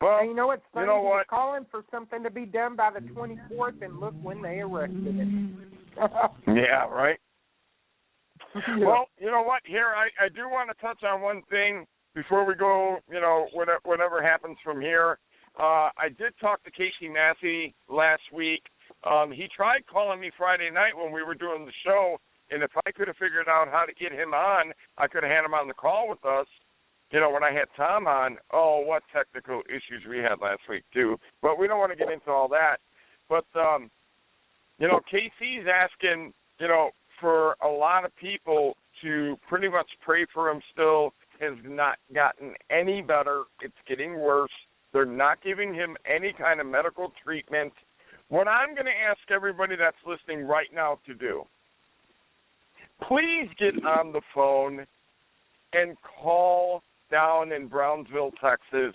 Speaker 4: Well,
Speaker 5: and you know what's funny?
Speaker 4: You know what?
Speaker 5: He was calling for something to be done by the 24th, and look when they arrested him.
Speaker 4: Yeah, right.
Speaker 5: Yeah.
Speaker 4: Well, you know what? Here, I do want to touch on one thing before we go, whatever happens from here. I did talk to Casey Massey last week. He tried calling me Friday night when we were doing the show, and if I could have figured out how to get him on, I could have had him on the call with us, when I had Tom on. Oh, what technical issues we had last week, too. But we don't want to get into all that. But, Casey's asking, for a lot of people to pretty much pray for him still. Has not gotten any better. It's getting worse. They're not giving him any kind of medical treatment. What I'm going to ask everybody that's listening right now to do, please get on the phone and call down in Brownsville, Texas,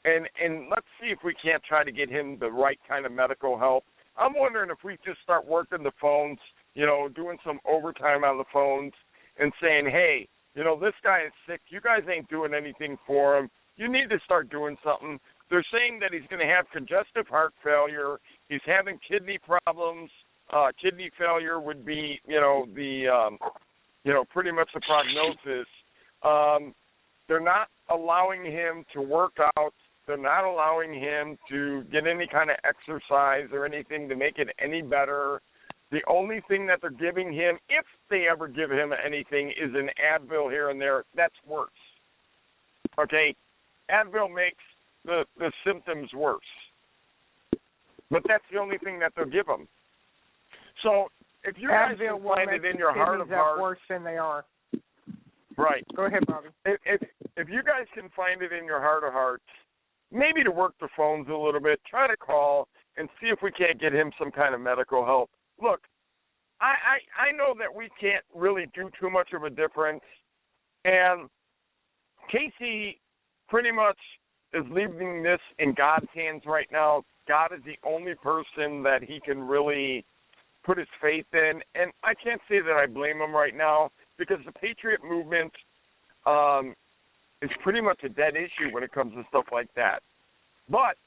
Speaker 4: and let's see if we can't try to get him the right kind of medical help. I'm wondering if we just start working the phones, doing some overtime on the phones and saying, hey, this guy is sick. You guys ain't doing anything for him. You need to start doing something. They're saying that he's going to have congestive heart failure. He's having kidney problems. Kidney failure would be, pretty much the prognosis. They're not allowing him to work out. They're not allowing him to get any kind of exercise or anything to make it any better. The only thing that they're giving him, if they ever give him anything, is an Advil here and there. That's worse. Okay? Advil makes the symptoms worse. But that's the only thing that they'll give him. So if you guys can find it in your heart of hearts,
Speaker 5: worse than they are.
Speaker 4: Right.
Speaker 5: Go ahead, Bobby.
Speaker 4: If you guys can find it in your heart of hearts, maybe to work the phones a little bit, try to call and see if we can't get him some kind of medical help. Look, I know that we can't really do too much of a difference, and Casey pretty much is leaving this in God's hands right now. God is the only person that he can really put his faith in, and I can't say that I blame him right now because the Patriot movement is pretty much a dead issue when it comes to stuff like that. But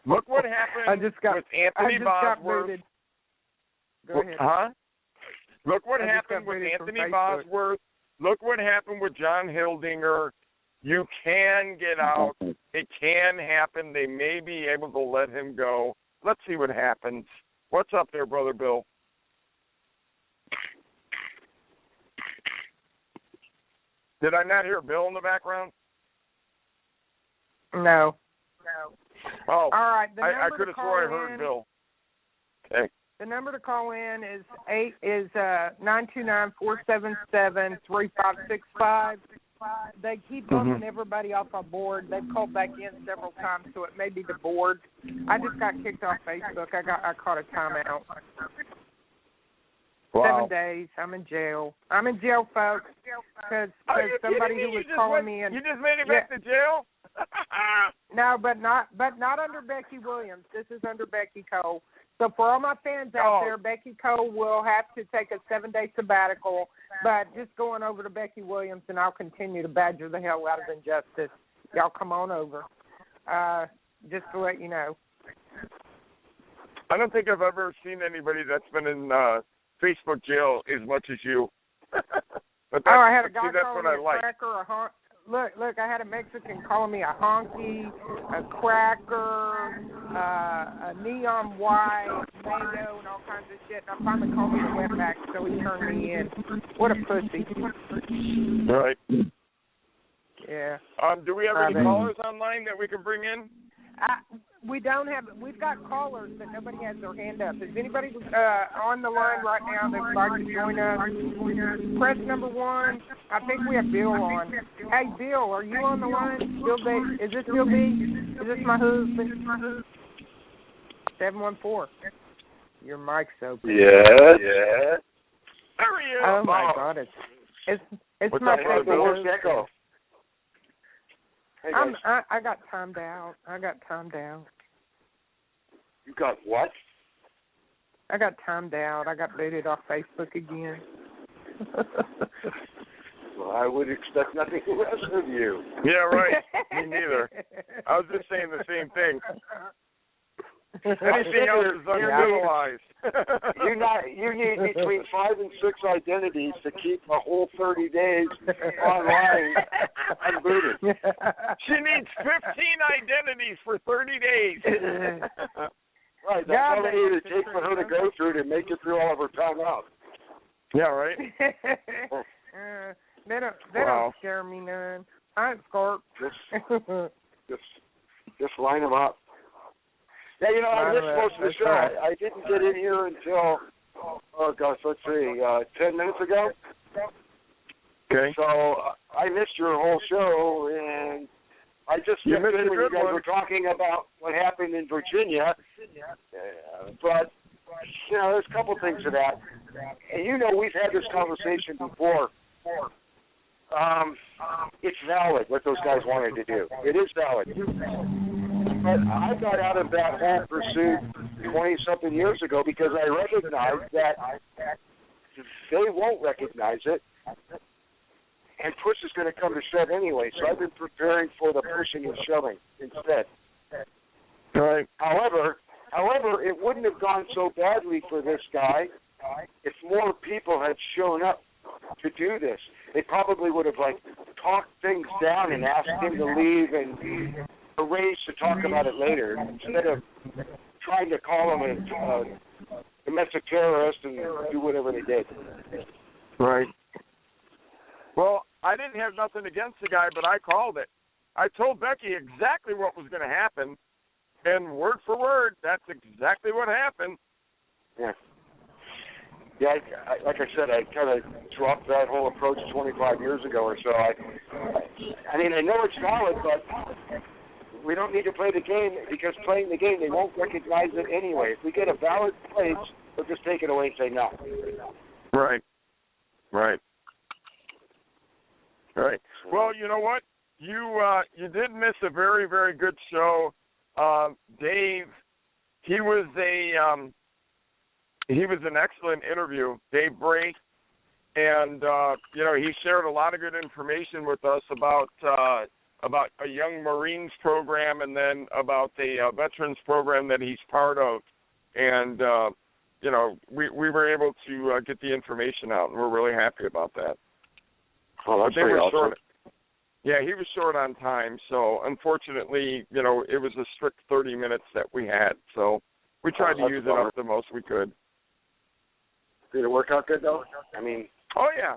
Speaker 4: look what happened with Anthony Bosworth.
Speaker 5: Go ahead.
Speaker 4: Huh? Look what happened with Anthony Bosworth. Look what happened with John Hildinger. You can get out. It can happen. They may be able to let him go. Let's see what happens. What's up there, Brother Bill? Did I not hear Bill in the background?
Speaker 5: No.
Speaker 4: Oh,
Speaker 5: all right.
Speaker 4: I could have swore I heard Bill. Okay.
Speaker 5: The number to call in is 929-477-3565. They keep bumping everybody off our board. They've called back in several times, so it may be the board. I just got kicked off Facebook. I caught a timeout.
Speaker 4: Wow.
Speaker 5: 7 days. I'm in jail. I'm in jail, folks, because somebody who was calling me and
Speaker 4: you just made it back to jail.
Speaker 5: No, but not under Becky Williams. This is under Becky Cole. So for all my fans out there, Becky Cole will have to take a 7-day sabbatical, but just going over to Becky Williams, and I'll continue to badger the hell out of Injustice. Y'all come on over, just to let you know.
Speaker 4: I don't think I've ever seen anybody that's been in Facebook jail as much as you. But
Speaker 5: I had a guy
Speaker 4: calling me
Speaker 5: a cracker, Look, I had a Mexican calling me a honky, a cracker, a neon white, mango, and all kinds of shit. And I finally called me the wetback, so he turned me in. What a pussy.
Speaker 4: Right.
Speaker 5: Yeah.
Speaker 4: Do we have any callers online that we can bring in?
Speaker 5: We don't have. We've got callers, but nobody has their hand up. Is anybody on the line right now that would like to join us? Press number 1. I think we have Bill on. Hey, Bill, are you on the line? Bill B. Is this Bill B? Is this my husband? 714. Your mic's open.
Speaker 6: Yeah.
Speaker 4: There he is.
Speaker 5: Oh my God! It's my husband.
Speaker 6: Hey,
Speaker 5: I got timed out.
Speaker 6: You got what?
Speaker 5: I got timed out. I got booted off Facebook again.
Speaker 6: Well, I would expect nothing less of you.
Speaker 4: Yeah, right. Me neither. I was just saying the same thing. Anything else is uncivilized.
Speaker 9: You need between 5 and 6 identities to keep a whole 30 days online unbooted.
Speaker 4: She needs 15 identities for 30 days.
Speaker 9: Right, that's how many it takes for her to go through to make it through all of her timeouts.
Speaker 4: Yeah, right.
Speaker 5: They don't scare me none. I ain't scared.
Speaker 9: Just line them up. Yeah, I missed most of the show. Right. I didn't get in here until, 10 minutes ago.
Speaker 4: Okay.
Speaker 9: So I missed your whole show, and I just missed it when you guys were talking about what happened in Virginia. But, there's a couple things to that. And we've had this conversation before. It's valid what those guys wanted to do. It is valid. But I got out of that whole pursuit 20-something years ago because I recognized that they won't recognize it, and push is going to come to shove anyway. So I've been preparing for the pushing and shoving instead.
Speaker 4: Right.
Speaker 9: However, it wouldn't have gone so badly for this guy if more people had shown up to do this. They probably would have talked things down and asked him to leave and arranged to talk about it later instead of trying to call him a domestic terrorist and do whatever they did.
Speaker 4: Right. Well, I didn't have nothing against the guy, but I called it. I told Becky exactly what was going to happen, and word for word, that's exactly what happened.
Speaker 9: Yeah. Yeah, like I said, I kind of dropped that whole approach 25 years ago or so. I know it's valid, but we don't need to play the game because playing the game, they won't recognize it anyway. If we get a valid place, they'll just take it away and say no.
Speaker 4: Right. Well, you know what? You did miss a very, very good show. Dave, he was an excellent interview, Dave Bray, and he shared a lot of good information with us about a young Marines program and then about the veterans program that he's part of, and we were able to get the information out, and we're really happy about that.
Speaker 9: Oh, that's pretty awesome.
Speaker 4: Yeah, he was short on time, so unfortunately, it was a strict 30 minutes that we had, so we tried to use it up the most we could.
Speaker 9: Did it work out good, though?
Speaker 4: Oh, yeah,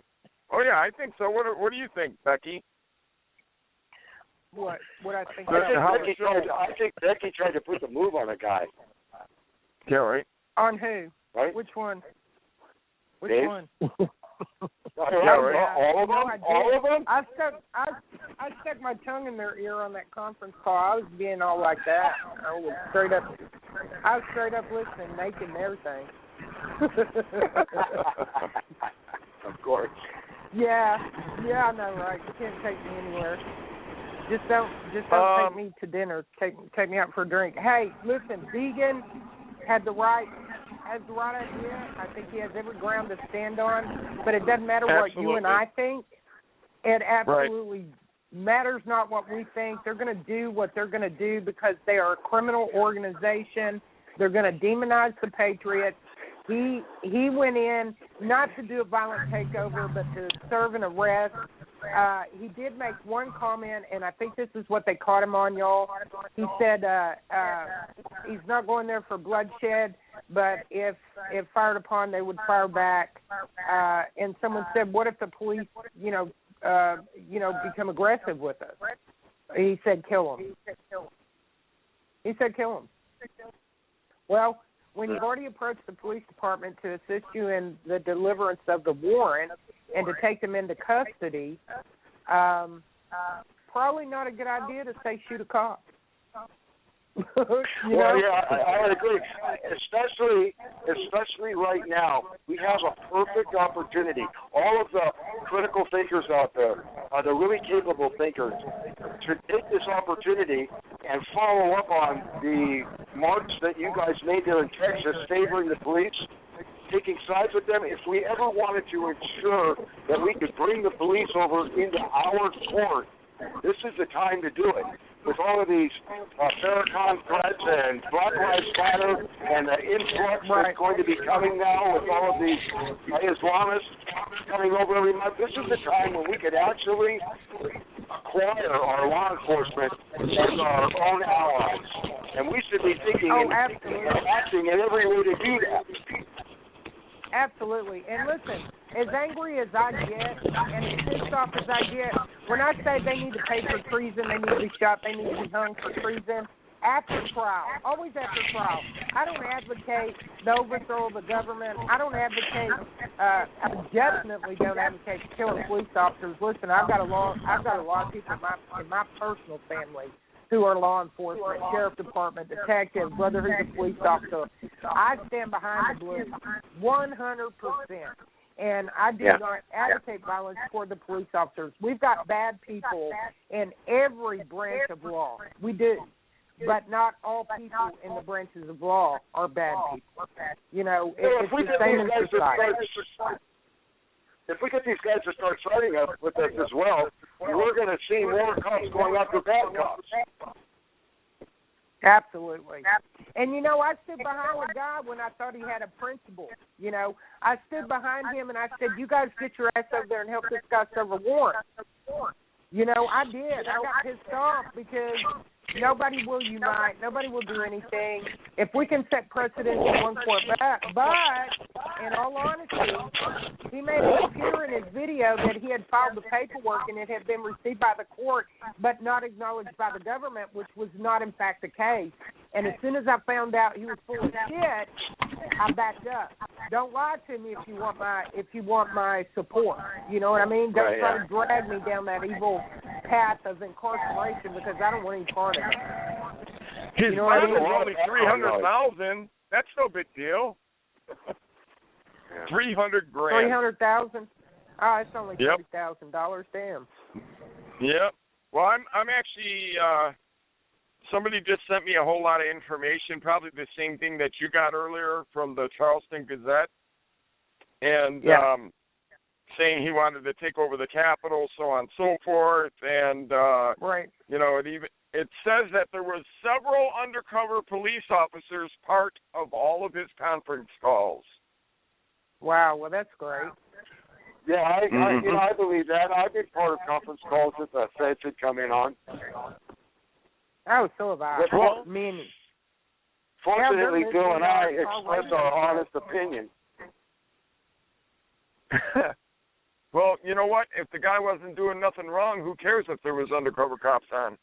Speaker 4: I think so. What do you think, Becky?
Speaker 5: What I think?
Speaker 9: I think Becky tried to put the move on a guy.
Speaker 4: Yeah, right.
Speaker 5: On who?
Speaker 9: Right.
Speaker 5: Which one? Which
Speaker 9: Dave?
Speaker 5: one?
Speaker 9: All of them? All of them?
Speaker 5: I stuck my tongue in their ear on that conference call. I was being all like that. I was straight up listening, naked and everything.
Speaker 9: Of course.
Speaker 5: Yeah, I know, right? You can't take me anywhere. Just don't take me to dinner. Take me out for a drink. Hey, listen, Vegan has the right idea. I think he has every ground to stand on. But it doesn't matter what you and I think. It absolutely matters not what we think. They're going to do what they're going to do because they are a criminal organization. They're going to demonize the Patriots. He went in not to do a violent takeover, but to serve an arrest. He did make one comment, and I think this is what they caught him on, y'all. He said he's not going there for bloodshed, but if fired upon, they would fire back. And someone said, "What if the police, become aggressive with us?" He said, "Kill them." He said, "Kill them." Well, when you've already approached the police department to assist you in the deliverance of the warrant and to take them into custody, probably not a good idea to say shoot a cop.
Speaker 9: I would agree. Especially right now, we have a perfect opportunity. All of the critical thinkers out there, the really capable thinkers, to take this opportunity and follow up on the march that you guys made there in Texas, favoring the police, taking sides with them. If we ever wanted to ensure that we could bring the police over into our court This is the time to do it. With all of these Farrakhan threats and Black Lives Matter and the influx that's going to be coming now with all of these Islamists coming over every month, this is the time when we could actually acquire our law enforcement as our own allies. And we should be thinking and acting in every way to do that.
Speaker 5: Absolutely. And listen, as angry as I get and as pissed off as I get, when I say they need to pay for treason, they need to be shot, they need to be hung for treason, after trial, always after trial. I don't advocate the overthrow of the government. I don't advocate, I definitely don't advocate killing police officers. Listen, I've got a lot of people in my personal family who are law enforcement, sheriff department, detectives, whether he's a police officer. I stand behind the blue 100%. And I do not advocate violence toward the police officers. We've got bad people in every branch of law. We do. But not all people in the branches of law are bad people. You know, it's the same in society.
Speaker 9: If we get these guys to start signing up with us as well, we're going to see more cops going after bad cops.
Speaker 5: Absolutely. And, you know, I stood behind a guy when I thought he had a principle. You know, I stood behind him and I said, you guys get your ass over there and help this guy serve a warrant. You know, I did. I got pissed off because nobody will unite. Nobody will do anything. If we can set precedent in one court, but in all honesty, he made it appear in his video that he had filed the paperwork and it had been received by the court but not acknowledged by the government, which was not in fact the case. And as soon as I found out he was full of shit, I backed up. Don't lie to me if you want my support. You know what I mean? Don't try to drag me down that evil path of incarceration because I don't want any part of it.
Speaker 4: His bond was only $300,000. That's no big deal. $300,000.
Speaker 5: $300,000. Oh, it's only $30,000. Damn.
Speaker 4: Yep. Well, I'm actually. Somebody just sent me a whole lot of information, probably the same thing that you got earlier from the Charleston Gazette, and saying he wanted to take over the Capitol, so on and so forth. And you know, it says that there was several undercover police officers part of all of his conference calls.
Speaker 5: Wow, well, that's great.
Speaker 9: Yeah, I believe that. I've been part of conference calls that the feds had come in on.
Speaker 5: Oh, so have I.
Speaker 9: Well,
Speaker 5: many.
Speaker 9: Fortunately, Bill and I express our honest opinion.
Speaker 4: Well, you know what? If the guy wasn't doing nothing wrong, who cares if there was undercover cops on?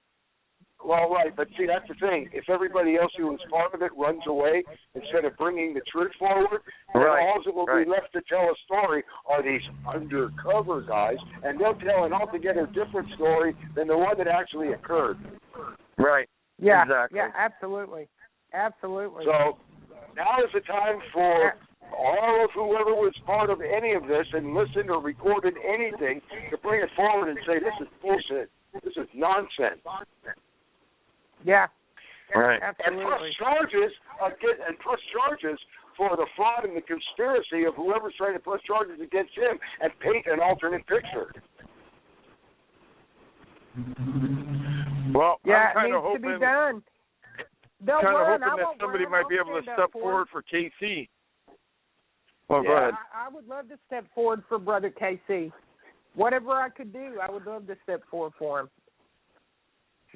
Speaker 9: Well, right, but see, that's the thing. If everybody else who was part of it runs away instead of bringing the truth forward, then all that will be left to tell a story are these undercover guys, and they'll tell an altogether different story than the one that actually occurred.
Speaker 4: Right.
Speaker 5: Yeah.
Speaker 4: Exactly.
Speaker 5: Yeah. Absolutely. Absolutely.
Speaker 9: So now is the time for all of whoever was part of any of this and listened or recorded anything to bring it forward and say this is bullshit. This is nonsense.
Speaker 5: Yeah.
Speaker 4: Right.
Speaker 5: Absolutely.
Speaker 9: And press charges for the fraud and the conspiracy of whoever's trying to press charges against him and paint an alternate picture.
Speaker 4: Well,
Speaker 5: yeah,
Speaker 4: I'm kind of
Speaker 5: hoping,
Speaker 4: hoping
Speaker 5: to be done.
Speaker 4: that somebody might be able to step forward for KC. Well, go ahead.
Speaker 5: I would love to step forward for Brother KC. Whatever I could do, I would love to step forward for him.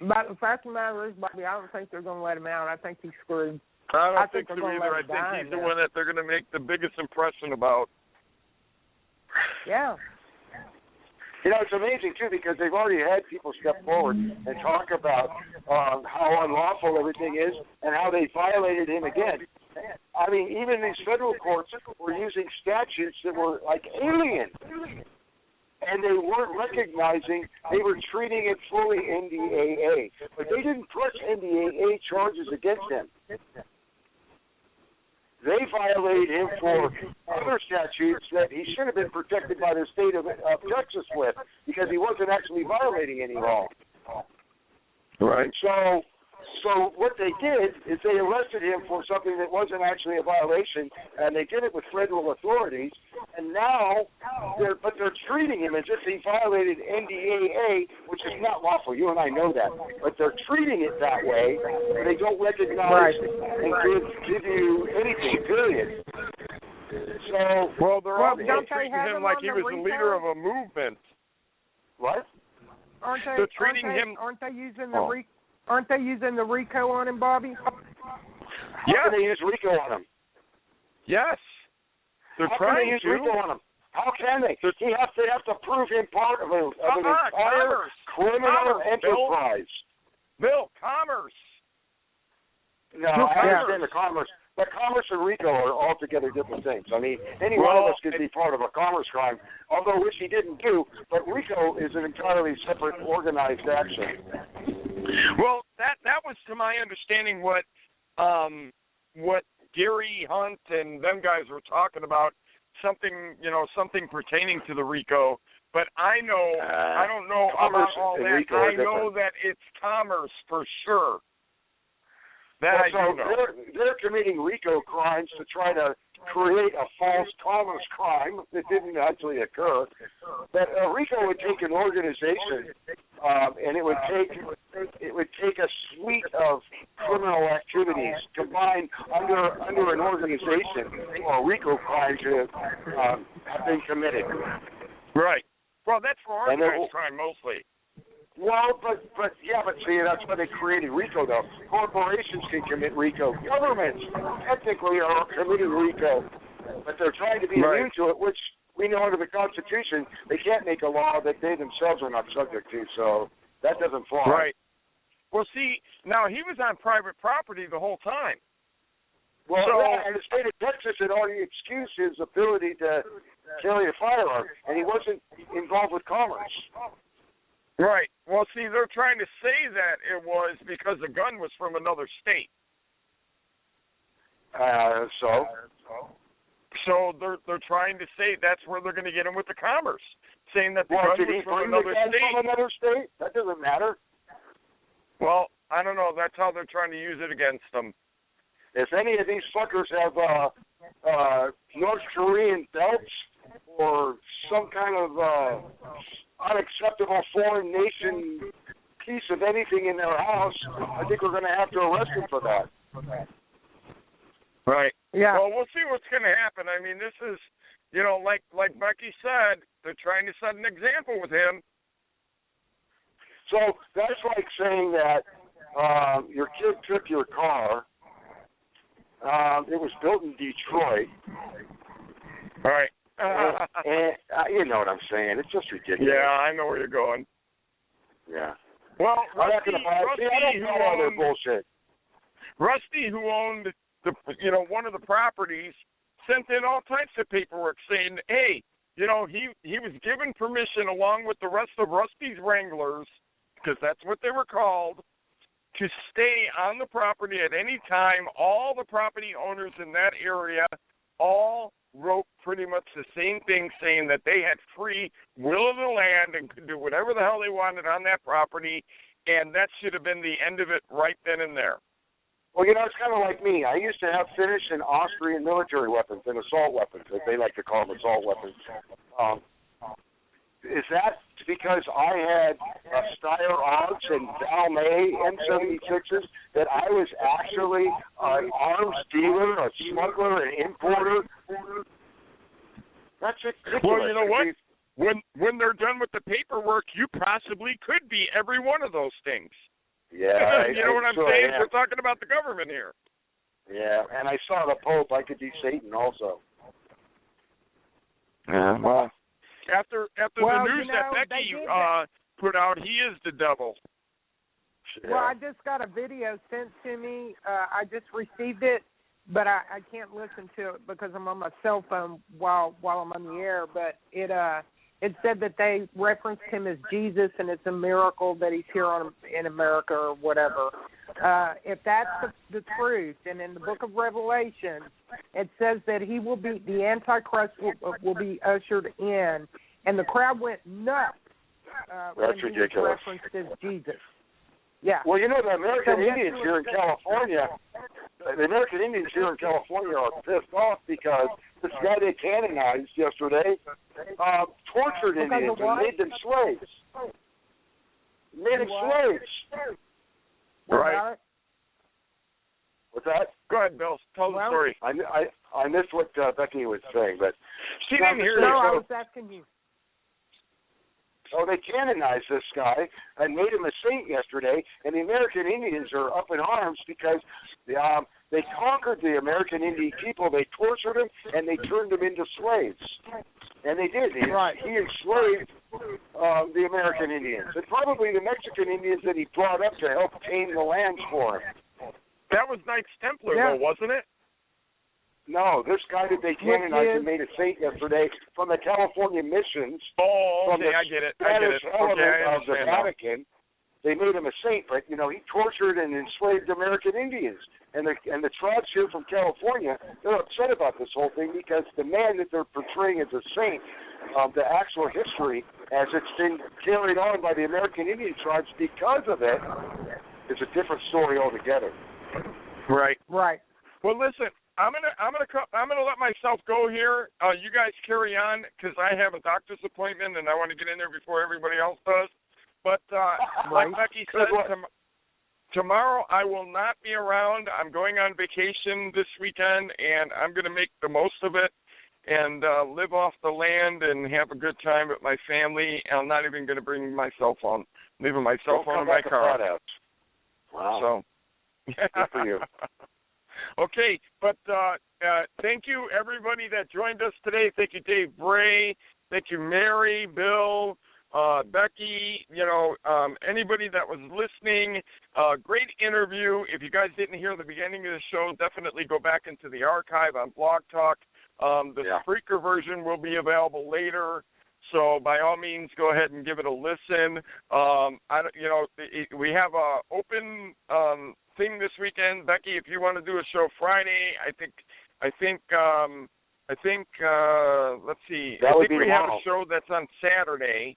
Speaker 5: But the fact of the matter is, Bobby, I don't think they're going to let him out. I think he's screwed.
Speaker 4: I don't think so either. I think he's the one that they're going to make the biggest impression about.
Speaker 5: Yeah.
Speaker 9: You know, it's amazing, too, because they've already had people step forward and talk about how unlawful everything is and how they violated him again. I mean, even these federal courts were using statutes that were like alien. And they weren't recognizing, they were treating it fully NDAA. But they didn't press NDAA charges against him. They violated him for other statutes that he should have been protected by the state of Texas with because he wasn't actually violating any law.
Speaker 4: Right.
Speaker 9: So So what they did is they arrested him for something that wasn't actually a violation, and they did it with federal authorities. And now, they're treating him as if he violated NDAA, which is not lawful. You and I know that, but they're treating it that way. And they don't recognize and give you anything. Period. So
Speaker 4: they're also treating him like he was the leader of a movement.
Speaker 9: What?
Speaker 4: They're treating him.
Speaker 5: Aren't they using the Aren't they using the RICO on him, Bobby?
Speaker 9: Yeah, they use RICO on him.
Speaker 4: Yes, they're
Speaker 9: How
Speaker 4: trying
Speaker 9: can they use
Speaker 4: to.
Speaker 9: RICO on him? How can they? They have to prove him part of an entire criminal enterprise.
Speaker 4: Bill, commerce.
Speaker 9: No, I understand the commerce. But commerce and RICO are altogether different things. I mean, any one of us could be part of a commerce crime, although which he didn't do, but RICO is an entirely separate organized action.
Speaker 4: Well, that was, to my understanding, what Gary Hunt and them guys were talking about, something pertaining to the RICO. But I don't know about all that. I know that it's commerce for sure. That I do know.
Speaker 9: They're committing RICO crimes to try to create a false commerce crime that didn't actually occur. But RICO would take an organization, and it would take a suite of criminal activities combined under an organization for RICO crime to have been committed.
Speaker 4: Right. Well, that's for organized crime mostly.
Speaker 9: Well, but see, that's why they created RICO, though. Corporations can commit RICO. Governments technically are committing RICO, but they're trying to be immune to it, which we know under the Constitution they can't make a law that they themselves are not subject to, so that doesn't fly.
Speaker 4: Right. Well, see, now he was on private property the whole time.
Speaker 9: Well, and the state of Texas had already excused his ability to carry a firearm, and he wasn't involved with commerce.
Speaker 4: Right. Well, see, they're trying to say that it was because the gun was from another state. So they're trying to say that's where they're going to get him with the commerce, saying that the gun was from another state.
Speaker 9: From another state? That doesn't matter.
Speaker 4: Well, I don't know. That's how they're trying to use it against them.
Speaker 9: If any of these fuckers have North Korean belts or some kind of unacceptable foreign nation piece of anything in their house, I think we're going to have to arrest them for that.
Speaker 4: Right.
Speaker 5: Yeah.
Speaker 4: Well, we'll see what's going to happen. I mean, this is, like Becky said, they're trying to set an example with him.
Speaker 9: So that's like saying that your kid took your car. It was built in Detroit.
Speaker 4: Right.
Speaker 9: And you know what I'm saying. It's just ridiculous.
Speaker 4: Yeah, I know where you're going.
Speaker 9: Yeah.
Speaker 4: Well, Rusty, who owned one of the properties, sent in all types of paperwork saying, hey, he was given permission along with the rest of Rusty's Wranglers, because that's what they were called, to stay on the property at any time. All the property owners in that area all wrote pretty much the same thing, saying that they had free will of the land and could do whatever the hell they wanted on that property, and that should have been the end of it right then and there.
Speaker 9: Well, it's kind of like me. I used to have Finnish and Austrian military weapons and assault weapons, as they like to call them, assault weapons. Is that because I had Steyr Odds and Valmet M76s that I was actually an arms dealer, a smuggler, an importer? That's ridiculous.
Speaker 4: Well, you know what? When they're done with the paperwork, you possibly could be every one of those things.
Speaker 9: Yeah.
Speaker 4: You know what I'm saying? We're talking about the government here.
Speaker 9: Yeah, and I saw the Pope. I could be Satan also.
Speaker 4: Yeah, well. After the news that Becky put out, he is the devil.
Speaker 5: Well, I just got a video sent to me. I just received it, but I can't listen to it because I'm on my cell phone while I'm on the air. But it said that they referenced him as Jesus, and it's a miracle that he's here in America or whatever. If that's the truth, and in the book of Revelation, it says that he will be, the Antichrist will be ushered in, and the crowd went nuts when he was referenced as Jesus. Yeah.
Speaker 9: Well, you know, the American
Speaker 5: So
Speaker 9: Indians here in California, are pissed off because this guy they canonized yesterday tortured Indians and made them slaves. Made them slaves.
Speaker 4: Right.
Speaker 9: What's that?
Speaker 4: Go ahead, Bill. Tell the story.
Speaker 9: I missed what Becky was saying, but
Speaker 4: she didn't hear you.
Speaker 5: No, I was asking you.
Speaker 9: So they canonized this guy and made him a saint yesterday, and the American Indians are up in arms because they conquered the American Indian people, they tortured them, and they turned them into slaves. And they did. He enslaved the American Indians, and probably the Mexican Indians that he brought up to help tame the lands for him.
Speaker 4: That was Knights Templar, though, wasn't it?
Speaker 9: No, this guy that they canonized and made a saint yesterday from the California missions.
Speaker 4: Oh, okay, I get it.
Speaker 9: Of the Vatican, they made him a saint, but he tortured and enslaved American Indians, and the tribes here from California, they're upset about this whole thing because the man that they're portraying as a saint, the actual history as it's been carried on by the American Indian tribes because of it, is a different story altogether.
Speaker 4: Right. Well, listen. I'm gonna let myself go here. You guys carry on because I have a doctor's appointment and I want to get in there before everybody else does. But like Becky said, tomorrow I will not be around. I'm going on vacation this weekend, and I'm gonna make the most of it and live off the land and have a good time with my family. I'm not even gonna bring my cell phone. I'm leaving my cell phone in my car.
Speaker 9: Wow.
Speaker 4: So.
Speaker 9: Good for you.
Speaker 4: Okay, but thank you, everybody that joined us today. Thank you, Dave Bray. Thank you, Mary, Bill, Becky, anybody that was listening. Great interview. If you guys didn't hear the beginning of the show, definitely go back into the archive on Blog Talk. The Spreaker version will be available later. So by all means, go ahead and give it a listen. We have a open thing this weekend, Becky. If you want to do a show Friday, I think. Let's see. I think we have a show that's on Saturday.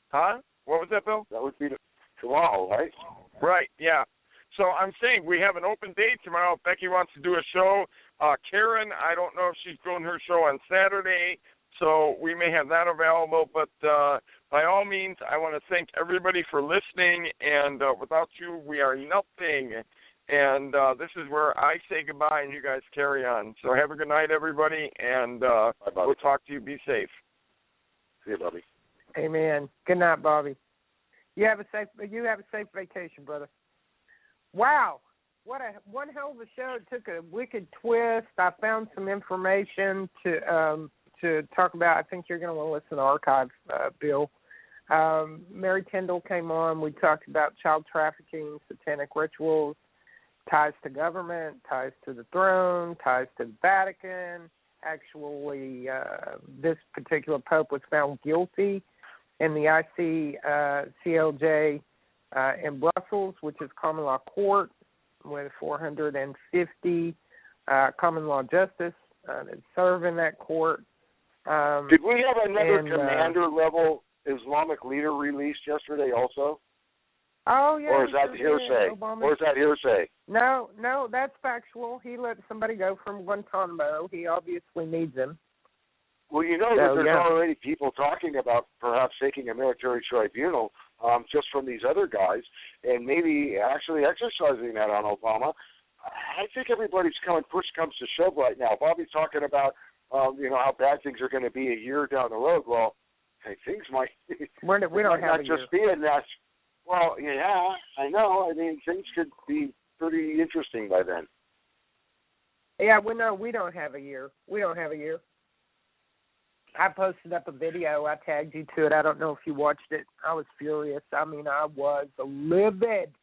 Speaker 4: Huh? What was that, Bill?
Speaker 9: That would be tomorrow, right?
Speaker 4: Right. Yeah. So I'm saying we have an open date tomorrow. If Becky wants to do a show, Karen, I don't know if she's doing her show on Saturday. So we may have that available, but by all means, I want to thank everybody for listening, and without you, we are nothing. And this is where I say goodbye and you guys carry on. So have a good night, everybody, and we'll talk to you. Be safe.
Speaker 9: See you, Bobby.
Speaker 5: Amen. Good night, Bobby. You have a safe vacation, brother. Wow. One hell of a show. It took a wicked twist. I found some information to talk about. I think you're going to want to listen to the archive, Bill. Mary Tyndall came on. We talked about child trafficking, satanic rituals, ties to government, ties to the throne, ties to the Vatican. Actually, this particular pope was found guilty in the ICCLJ in Brussels, which is common law court, with 450 common law justice that serve in that court.
Speaker 9: Did we have another commander-level Islamic leader released yesterday also?
Speaker 5: Oh, yeah.
Speaker 9: Or is that hearsay?
Speaker 5: No, that's factual. He let somebody go from Guantanamo. He obviously needs him.
Speaker 9: Well, that there's already people talking about perhaps taking a military tribunal just from these other guys and maybe actually exercising that on Obama. I think everybody's push comes to shove right now. Bobby's talking about how bad things are going to be a year down the road. Well, things might
Speaker 5: we don't have
Speaker 9: not just be in that. Well, yeah, I know. I mean, things could be pretty interesting by then.
Speaker 5: Yeah, we don't have a year. We don't have a year. I posted up a video. I tagged you to it. I don't know if you watched it. I was furious. I mean, I was livid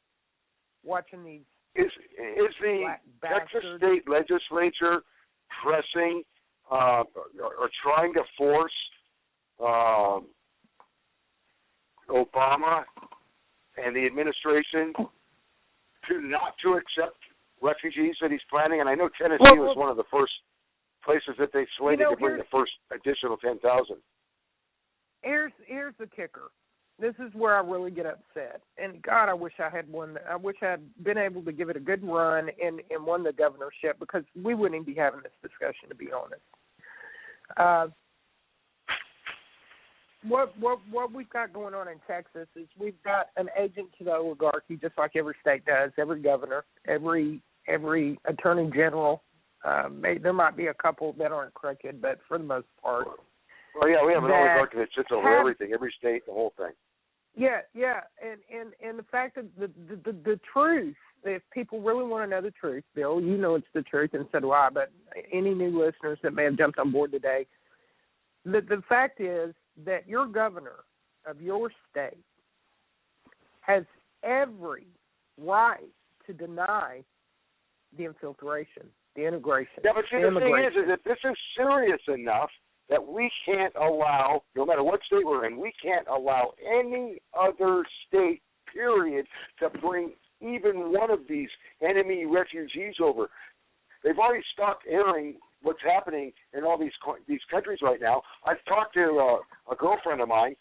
Speaker 5: watching these.
Speaker 9: Is the Texas state legislature pressing or trying to force Obama and the administration not to accept refugees that he's planning? And I know Tennessee was one of the first places that they slated to bring the first additional 10,000.
Speaker 5: Here's the kicker. This is where I really get upset. And God, I wish I had won. I wish I had been able to give it a good run and won the governorship, because we wouldn't be having this discussion, to be honest. What we've got going on in Texas is we've got an agent to the oligarchy, just like every state does. Every governor, every attorney general. There might be a couple that aren't crooked, but for the most part.
Speaker 9: Well, yeah, we have an oligarchy that sits over everything, every state, the whole thing.
Speaker 5: Yeah, and the fact that the truth, if people really want to know the truth, Bill, you know it's the truth, and so do I, but any new listeners that may have jumped on board today, the fact is that your governor of your state has every right to deny the infiltration, the integration.
Speaker 9: Yeah, but see, the thing is that this is serious enough that we can't allow, no matter what state we're in, we can't allow any other state, period, to bring even one of these enemy refugees over. They've already stopped airing what's happening in all these countries right now. I've talked to a girlfriend of mine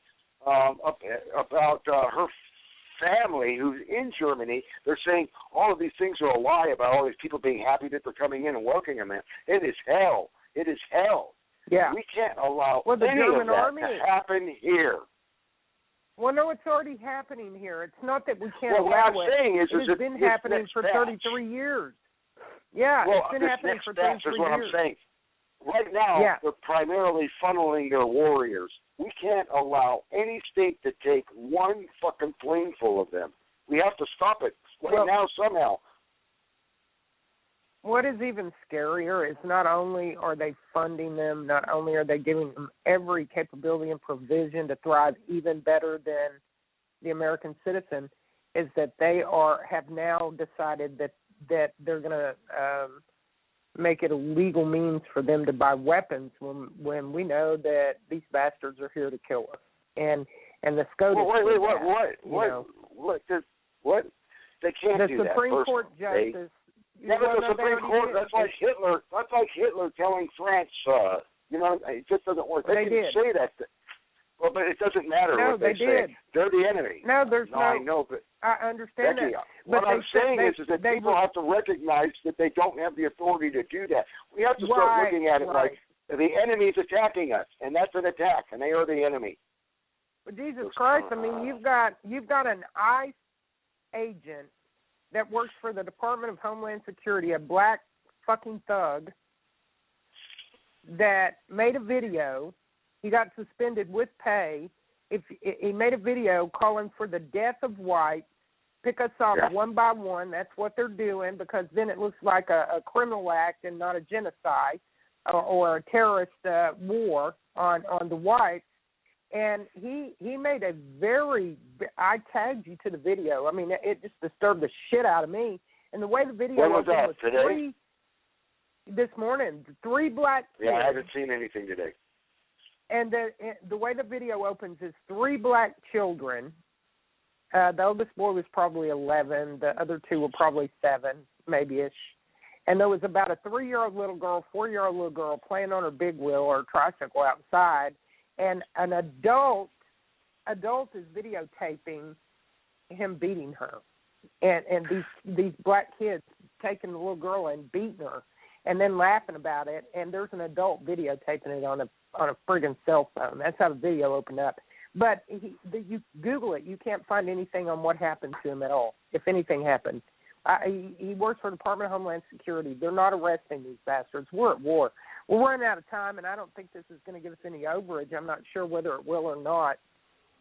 Speaker 9: about her family who's in Germany. They're saying all of these things are a lie about all these people being happy that they're coming in and welcoming them in. It is hell. It is hell.
Speaker 5: Yeah.
Speaker 9: We can't allow
Speaker 5: the
Speaker 9: any
Speaker 5: German
Speaker 9: of that
Speaker 5: army
Speaker 9: to happen here.
Speaker 5: Well, no, it's already happening here. It's not that we can't
Speaker 9: allow
Speaker 5: it.
Speaker 9: What I'm saying is
Speaker 5: it's been happening for 33 years. Yeah,
Speaker 9: well,
Speaker 5: it's been happening for 33 years.
Speaker 9: Is what I'm saying. Right now, they're primarily funneling their warriors. We can't allow any state to take one fucking plane full of them. We have to stop it now somehow.
Speaker 5: What is even scarier is not only are they funding them, not only are they giving them every capability and provision to thrive even better than the American citizen, is that they have now decided that they're going to make it a legal means for them to buy weapons when we know that these bastards are here to kill us. And the SCOTUS.
Speaker 9: What? They can't do that.
Speaker 5: The Supreme Court justice.
Speaker 9: Yeah, but the Supreme Court, that's like Hitler telling France, it just doesn't work. They didn't say that. Well, but it doesn't matter what they say. They're the enemy.
Speaker 5: No, there's
Speaker 9: I know, but
Speaker 5: I understand
Speaker 9: Becky,
Speaker 5: that.
Speaker 9: What I'm saying is that people have to recognize that they don't have the authority to do that. We have to start looking at it like the enemy's attacking us, and that's an attack, and they are the enemy.
Speaker 5: But Jesus Christ, I mean, you've got an ICE agent that works for the Department of Homeland Security, a black fucking thug that made a video. He got suspended with pay. He made a video calling for the death of whites, pick us off one by one. That's what they're doing, because then it looks like a criminal act and not a genocide or a terrorist war on the whites. And he made a I tagged you to the video. I mean, it just disturbed the shit out of me. And the way the video
Speaker 9: was today?
Speaker 5: This morning, 3 black kids.
Speaker 9: Yeah, I haven't seen anything today.
Speaker 5: And the way the video opens is 3 black children. The oldest boy was probably 11. The other 2 were probably 7, maybe-ish. And there was about a 3-year-old little girl, 4-year-old little girl playing on her big wheel or tricycle outside. And an adult is videotaping him beating her, and these black kids taking the little girl and beating her, and then laughing about it. And there's an adult videotaping it on a friggin' cell phone. That's how the video opened up. But you Google it, you can't find anything on what happened to him at all, if anything happened. He works for the Department of Homeland Security. They're not arresting these bastards. We're at war. We're running out of time, and I don't think this is going to give us any overage. I'm not sure whether it will or not.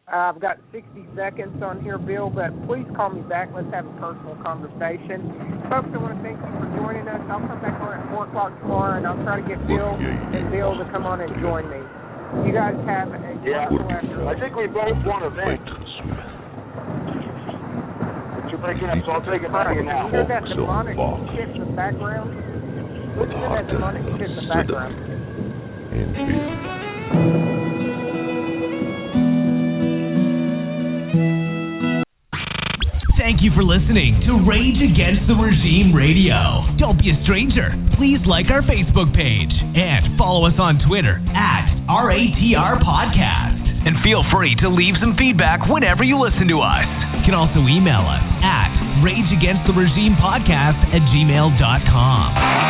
Speaker 5: I've got 60 seconds on here, Bill, but please call me back. Let's have a personal conversation. Folks, I want to thank you for joining us. I'll come back on at 4 o'clock tomorrow, and I'll try to get Bill to come on and join me. You guys have a wonderful afternoon.
Speaker 9: I think we both want to vent. You're breaking up, so I'll take it back in now.
Speaker 5: You hear that demonic shit in the background? Listen to that demonic shit in the background.
Speaker 10: Thank you for listening to Rage Against the Regime Radio. Don't be a stranger. Please like our Facebook page and follow us on Twitter @RATR Podcast. And feel free to leave some feedback whenever you listen to us. You can also email us at rageagainsttheregimepodcast@gmail.com.